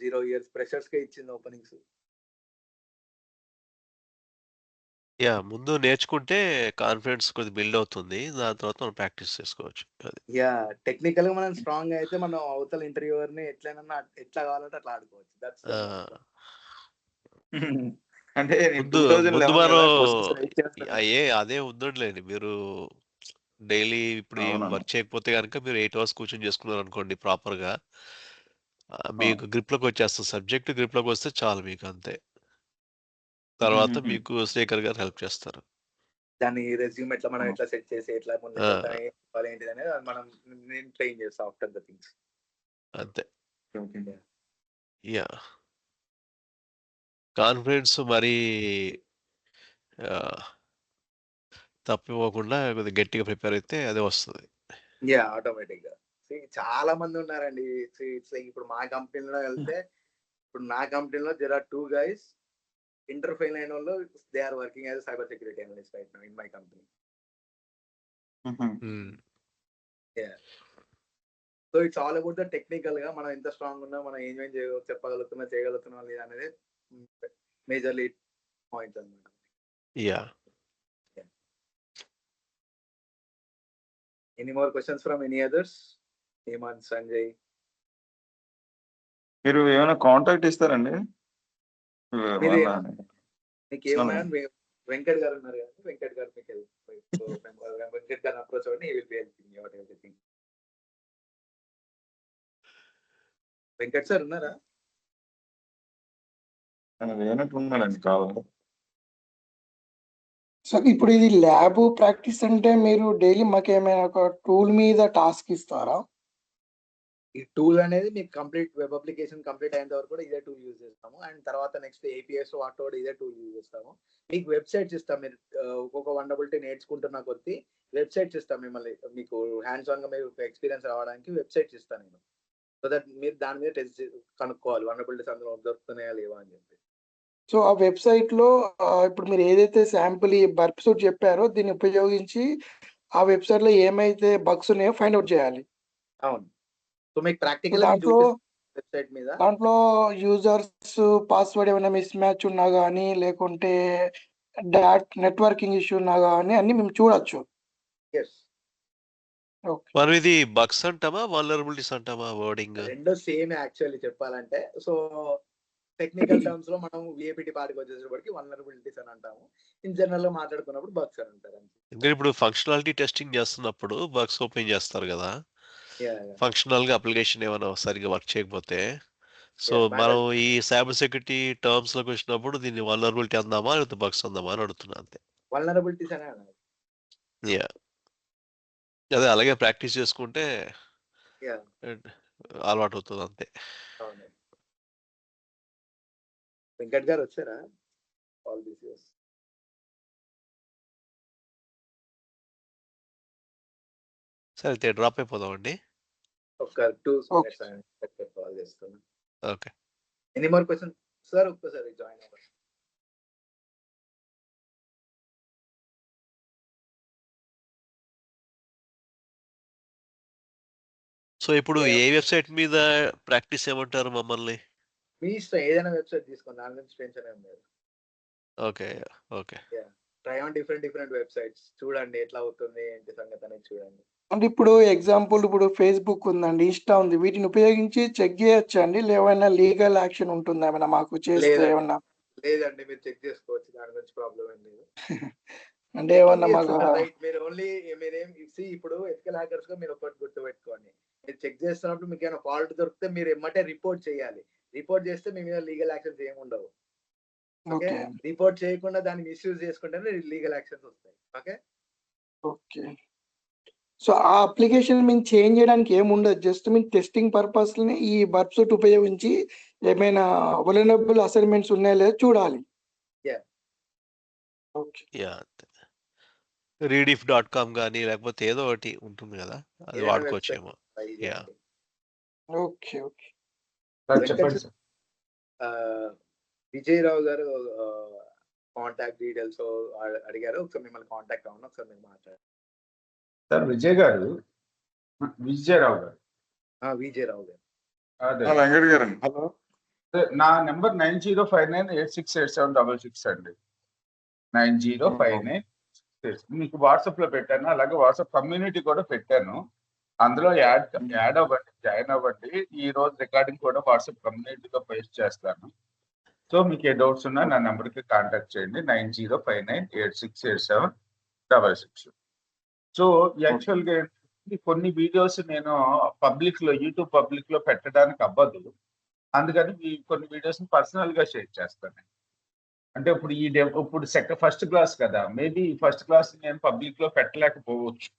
S1: 0 years ఫ్రెషర్స్ కే ఇచ్చింది ఓపెనింగ్స్.
S2: యా ముందు నేర్చుకుంటే కాన్ఫిడెన్స్ కొద్దిగా బిల్డ్ అవుతుంది. దాని తర్వాత మనం ప్రాక్టీస్ చేసుకోవచ్చు. అది.
S1: యా టెక్నికల్ గా మనం స్ట్రాంగ్ అయితే మనం అవతల ఇంటర్వ్యూవర్ ని ఎట్లా కావాలంటే అట్లా ఆడుకోవచ్చు. దట్స్
S2: ఆ!
S4: అంటే నేను
S2: ముందు
S4: 2011
S2: మనం
S4: కదా క్వశ్చన్స్ రైట్ చేస్తాను.
S2: అదే ఉందండిలెండి. మీరు డైలీ ఇప్పుడు
S4: అవునవును.
S2: వర్క్ చేయకపోతే గనుక మీరు 8 అవర్స్ కూర్చొని చేసుకున్నారనుకోండి ప్రాపర్‌గా. మీకు గ్రిప్‌లోకి వచ్చేస్తుంది. సబ్జెక్ట్ గ్రిప్‌లోకి వస్తే చాలు మీకు అంతే. తర్వాత మీకు శ్రీకర్ గారు హెల్ప్ చేస్తారు.
S1: దాన్ని రెజ్యూమ్ ఎట్లా మనం ఎట్లా సెట్ చేసి ఎట్లా
S2: ఆ!
S1: ముందుకెళ్తాం ఏంటిది అనేది నేను ట్రైన్ చేస్తా ఆఫ్టర్ ద థింగ్స్.
S2: అంతే.
S4: ఓకే.
S2: యాహ్! కాన్ఫిడెన్స్ మరీ ఆహ్, తప్పిపోకుండా కొద్దిగా గట్టిగా ప్రిపేర్ అయితే అదే వస్తది.
S1: యా ఆటోమేటిక్ గా. చాలా మంది ఉన్నారండి. ఇట్స్ లైక్ ఇప్పుడు మా కంపెనీలో వెళ్తే ఇప్పుడు నా కంపెనీలో there are 2 guys inter fail అయిన వాళ్ళు they are working as cyber security analyst right now in my company.
S2: Hmm.
S1: Yeah. So it's all about the technical గా మనం ఎంత స్ట్రాంగ్ ఉన్నా మనం ఏం చెప్పగలుగుతున్నా చేయగలుగుతున్నా లేదా అనేది మేజర్లీ పాయింట్స్ అన్నమాట.
S2: Yeah!
S1: Any more questions from any others? Hemant, Sanjay.
S4: మీరు ఏమైనా కాంటాక్ట్ ఇస్తారండి?
S1: మీరు
S4: వాళ్ళ
S1: మీకు ఏమైనా వెంకట్ గారు ఉన్నారు కదా, వెంకట్ గారు మీకు వెంకట్ గారిని అప్రోచ్ అవ్వండి. He will be helping you out everything. Venkat sir ఉన్నారా?
S4: లేనట్టు ఉన్నాడండి కావాలి.
S5: సార్ ఇప్పుడు ఇది ల్యాబ్ ప్రాక్టీస్ అంటే మీరు డైలీ మాకేమైనా ఒక టూల్ మీద టాస్క్ ఇస్తారా?
S1: ఈ టూల్ అనేది మీకు కంప్లీట్ వెబ్ అప్లికేషన్ కంప్లీట్ అయ్యేంత వరకు కూడా ఇదే టూల్ యూజ్ చేస్తాము. అండ్ తర్వాత నెక్స్ట్ ఏపీఎస్ వాటి కూడా ఇదే టూల్ యూజ్ చేస్తాము. మీకు వెబ్సైట్స్ ఇస్తాం. మీరు ఒక్కొక్క వండబిలిటీ నేర్చుకుంటున్న కొద్దీ వెబ్సైట్స్ ఇస్తాం మిమ్మల్ని. మీకు హ్యాండ్స్ ఆన్ గా మీరు ఎక్స్పీరియన్స్ రావడానికి వెబ్సైట్స్ ఇస్తాను నేను. సో దట్ మీరు దాని మీద టెస్ట్ కనుక్కోవాలి వండబిలిటీస్ అందులో దొరుకుతున్నాయా లేవా అని చెప్పి.
S5: సో ఆ వెబ్సైట్ లో ఇప్పుడు మీరు ఏదైతే శాంపుల్ ఈ బర్ప్ సూట్ చెప్పారో దీన్ని ఉపయోగించి ఆ వెబ్సైట్ లో ఏమైతే బగ్స్ ఉన్నాయో ఫైండ్ అవుట్ చేయాలి.
S1: అవును. సో మీకు ప్రాక్టికల్ వెబ్సైట్ మీద
S5: దాంట్లో యూజర్స్ పాస్వర్డ్ ఏమైనా మిస్ మ్యాచ్ ఉన్నా కానీ లేకుంటే నెట్వర్కింగ్ ఇష్యూ ఉన్నా కానీ అన్ని మేము చూడొచ్చు.
S1: Yes
S5: okay.
S2: మనం ఇది బగ్స్ అంటామా వల్నరబిలిటీస్ అంటామా వర్డింగ్?
S1: రెండో సేమ్ యాక్చువల్లీ చెప్పాలంటే. సో టెక్నికల్ టర్మ్స్ లో మనం విఏపిటి పార్ట్కి వచ్చేటప్పటికి వల్నరబిలిటీస్ అని అంటాము. ఇన్ జనరల్ లో మాట్లాడుకున్నప్పుడు బగ్స్ అని అంటారు.
S2: ఎందుకంటే ఇప్పుడు ఫంక్షనాలిటీ టెస్టింగ్ చేస్తున్నప్పుడు బగ్స్ ఓపెన్ చేస్తారు కదా, ఫంక్షనల్ గా అప్లికేషన్ ఏమైనా సరిగ్గా వర్క్ చేయకపోతే. సో మనం ఈ సైబర్ సెక్యూరిటీ టర్మ్స్ లోకి వచ్చినప్పుడు దీన్ని వల్నరబిలిటీ అందామా లేకపోతే బగ్స్ అందామా అని అడుగుతున్నా అంతే.
S1: వల్నరబిలిటీస్ అనే అన్నారు.
S2: యా అదే అలాగే ప్రాక్టీస్ చేసుకుంటే
S1: Yeah.
S2: అలవాటు అవుతుంది అంతే.
S1: అవును. వెంకట్ గారు వచ్చారా ఆల్ దిస్ ఇయర్స్?
S2: సరే అయితే డ్రాప్ అయిపోదామండి.
S1: ఒక 2 minutes కాల్ చేస్తున్నా.
S2: Okay.
S1: Any more question sir? ఒక్కసారి జాయిన్ అవ్వండి.
S2: సో ఇప్పుడు ఏ వెబ్సైట్ మీద ప్రాక్టీస్ చేయమంటారు మమ్మల్ని?
S1: మీ ఇష్టం, ఏదైనా వెబ్సైట్ తీసుకోండి, దాని గురించి టెన్షన్ ఏం లేదు.
S2: Okay okay.
S1: Try on different websites, చూడండి ఎట్లా అవుతుంది ఏంటి సంగతి అనేది చూడండి.
S5: అంటే ఇప్పుడు ఎగ్జాంపుల్ ఇప్పుడు ఫేస్బుక్ ఉందండి, ఇన్స్టా ఉంది, వీటిని ఉపయోగించి చెక్ చేయొచ్చు అండి? లేవైనా లీగల్ యాక్షన్ ఉంటుందా ఏమైనా మాకు చేస్తే ఏమన్నా?
S1: లేదండి, మీరు చెక్ చేసుకోవచ్చు, దాని గురించి ప్రాబ్లం ఏం లేదు.
S5: అంటే ఏమన్నా మాకు
S1: రైట్, మీరు ఓన్లీ మీరేం ఇప్పుడు ఎథికల్ హ్యాకర్స్ గా మీరు ఒకటి గుర్తుపెట్టుకోండి. మీరు చెక్ చేస్తున్నప్పుడు మీకు ఏమైనా ఫాల్ట్ దొరికితే మీరు ఎమ్మటే రిపోర్ట్ చేయాలి. రిపోర్ట్ చేస్తే మీ మీద లీగల్ యాక్షన్స్ ఏమి ఉండవు. ఓకే, రిపోర్ట్ చేయకుండా దాన్ని మిస్యూజ్ చేసుకుంటేనే లీగల్ యాక్షన్స్ వస్తాయి. Okay
S5: okay. సో ఆ అప్లికేషన్ మేము చేంజ్ చేయడానికి ఏముండదు, జస్ట్ మేము టెస్టింగ్ పర్పస్ ఈ బర్బ్ సూట్ ఉపయోగించి ఏమైనా వలనరబుల్ అసైన్మెంట్స్ ఉన్నాయో లేదో చూడాలి.
S2: readiff.com కానీ లేకపోతే ఏదో ఒకటి ఉంటుంది కదా, అది వాడుకోవచ్చేమో.
S5: Okay okay.
S3: చెప్పండి సార్.
S1: విజయరావు గారు కాంటాక్ట్ డీటెయిల్స్ అడిగారు, ఒకసారి మిమ్మల్ని కాంటాక్ట్ అవ్వండి, ఒకసారి మీరు మాట్లాడారు.
S3: సార్ విజయరావు గారు.
S1: విజయరావు గారు.
S3: అదే
S4: వెంకట్ గారు అండి.
S3: హలో, నా నెంబర్ 9059868766 అండి. 9059. మీకు వాట్సాప్ లో పెట్టాను, అలాగే వాట్సాప్ కమ్యూనిటీ కూడా పెట్టాను. అందులో యాడ్ అవ్వండి, జాయిన్ అవ్వండి. ఈ రోజు రికార్డింగ్ కూడా వాట్సాప్ కమ్యూనిటీలో పోస్ట్ చేస్తాను. సో మీకు ఏ డౌట్స్ ఉన్నా నా నెంబర్కి కాంటాక్ట్ చేయండి, 9059868766. సో యాక్చువల్గా కొన్ని వీడియోస్ నేను యూట్యూబ్ పబ్లిక్ లో పెట్టడానికి అవ్వదు, అందుకని కొన్ని వీడియోస్ పర్సనల్ గా షేర్ చేస్తాను. అంటే ఇప్పుడు ఫస్ట్ క్లాస్ కదా, మేబీ ఫస్ట్ క్లాస్ నేను పబ్లిక్ లో పెట్టలేకపోవచ్చు.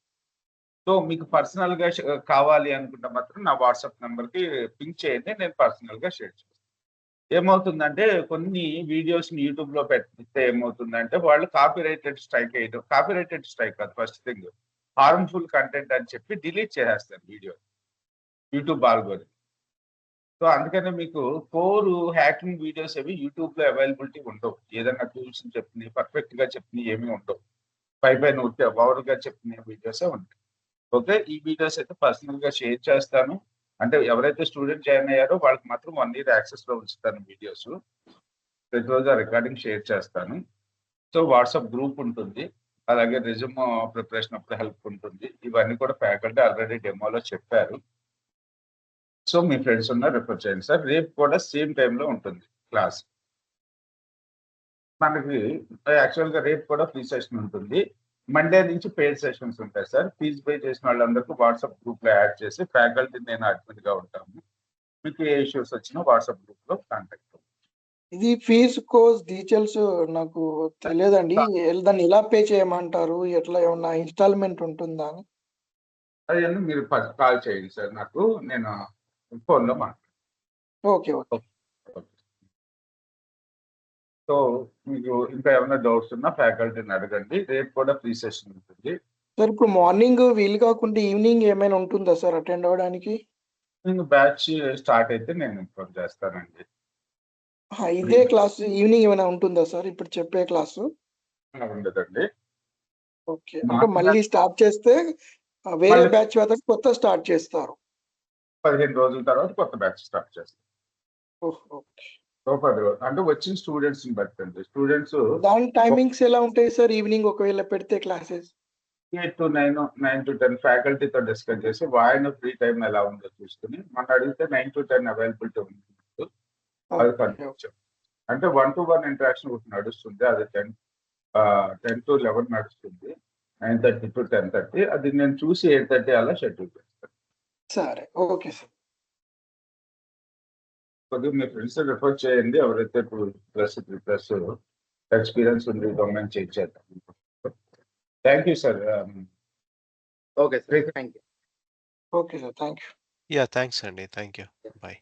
S3: సో మీకు పర్సనల్ గా కావాలి అనుకుంటే మాత్రం నా వాట్సాప్ నెంబర్ కి పింక్ చేయండి, నేను పర్సనల్ గా షేర్ చేస్తాను. ఏమవుతుందంటే కొన్ని వీడియోస్ యూట్యూబ్ లో పెడితే ఏమవుతుందంటే వాళ్ళు కాపీరైటెడ్ స్ట్రైక్ కాదు, ఫస్ట్ థింగ్ హార్మ్ఫుల్ కంటెంట్ అని చెప్పి డిలీట్ చేసేస్తారు వీడియో, యూట్యూబ్ ఆల్గోరిథం. సో అందుకనే మీకు 4 హ్యాకింగ్ వీడియోస్ అవి యూట్యూబ్ లో అవైలబిలిటీ ఉండవు. ఏదైనా టూల్స్ చెప్పినవి పర్ఫెక్ట్ గా చెప్పినవి ఏమీ ఉండవు, పైన ఓవర్ గా చెప్పిన వీడియోసే ఉంటాయి. ఓకే, ఈ వీడియోస్ అయితే పర్సనల్ గా షేర్ చేస్తాను. అంటే ఎవరైతే స్టూడెంట్ జాయిన్ అయ్యారో వాళ్ళకి మాత్రం 1 year యాక్సెస్ లో ఉంచుతాను వీడియోస్. ప్రతిరోజు ఆ రికార్డింగ్ షేర్ చేస్తాను. సో వాట్సాప్ గ్రూప్ ఉంటుంది, అలాగే రెజ్యూమ్ ప్రిపరేషన్ అప్పుడు హెల్ప్ ఉంటుంది. ఇవన్నీ కూడా ఫ్యాకల్టీ ఆల్రెడీ డెమోలో చెప్పారు. సో మీ ఫ్రెండ్స్ ఉన్న రిఫర్ చేయండి సార్. రేపు కూడా సేమ్ టైంలో ఉంటుంది క్లాస్. మనకి యాక్చువల్గా రేపు కూడా ఫ్రీ సెషన్ ఉంటుంది. మండే నుంచి పెయిడ్ సెషన్స్ ఉంటాయి సార్. ఫీజు పే చేసిన వాళ్ళందరికీ వాట్సాప్ గ్రూప్లో యాడ్ చేసి ఫ్యాకల్టీ నేను అడ్మిన్గా ఉంటాము. మీకు ఏ ఇష్యూస్ వచ్చినా వాట్సాప్ గ్రూప్లో కాంటాక్ట్.
S5: ఇది ఫీజు కోర్స్ డీటెయిల్స్ నాకు తెలియదండి, దాన్ని ఎలా పే చేయమంటారు, ఎట్లా ఏమన్నా ఇన్స్టాల్మెంట్ ఉంటుందా అని?
S3: అవన్నీ మీరు కాల్ చేయండి సార్ నాకు, నేను ఫోన్లో మాట్లాడతాను.
S5: Okay okay.
S3: సో మీకు ఇంకా ఏమైనా డౌట్స్ ఉన్నా ఫ్యాకల్టీని అడగండి. రేపు కూడా ఫ్రీ సెషన్ ఉంటుంది
S5: సార్. ఇప్పుడు మార్నింగ్ వీలు కాకుండా ఈవినింగ్ ఏమైనా ఉంటుందా సార్ అటెండ్ అవ్వడానికి?
S3: బ్యాచ్ స్టార్ట్ అయితే నేను ఇన్ఫార్మ్ చేస్తానండి.
S5: ఇదే క్లాస్ ఈవినింగ్ ఏమైనా ఉంటుందా సార్ ఇప్పుడు చెప్పే క్లాసు?
S3: ఉండదండి.
S5: ఓకే, అంటే మళ్ళీ స్టార్ట్ చేస్తే వేరే బ్యాచ్ వద్దకు కొత్త స్టార్ట్ చేస్తారు.
S3: 15 రోజుల తర్వాత కొత్త బ్యాచ్ స్టార్ట్ చేస్తారు.
S5: ఓకే.
S3: సూపర్. అంటే వచ్చిన స్టూడెంట్స్ ని బట్టి అండి. స్టూడెంట్స్
S5: దాని టైమింగ్స్ ఎలా ఉంటాయి సార్? ఈవినింగ్ ఒకవేళ పెడితే క్లాసెస్
S3: 8 to 9, 9 to 10 ఫ్యాకల్టీతో డిస్కస్ చేసి ఆయన ఫ్రీ టైం ఎలా ఉందో చూసుకుని మనం అడిగితే 9 to 10 అవైలబిలిటీ ఉంది. అది కనిపించాం. అంటే 1-to-1 ఇంటరాక్షన్ ఒకటి నడుస్తుంది. అది 10 to 11 నడుస్తుంది. 9:30 to 10:30. అది నేను చూసి 8:30 అలా షెడ్యూల్ చేస్తాను.
S5: సరే, ఓకే సార్.
S3: కొద్దిగా మీ ఫ్రెండ్స్ రిఫర్ చేయండి. ఎవరైతే 2+3+ ఎక్స్పీరియన్స్ ఉంది గవర్నమెంట్ చేద్దాం. Thank you sir.
S1: Okay sir, thank you.
S5: Okay sir, thank you.
S2: Yeah thanks అండి. Thank you. బాయ్.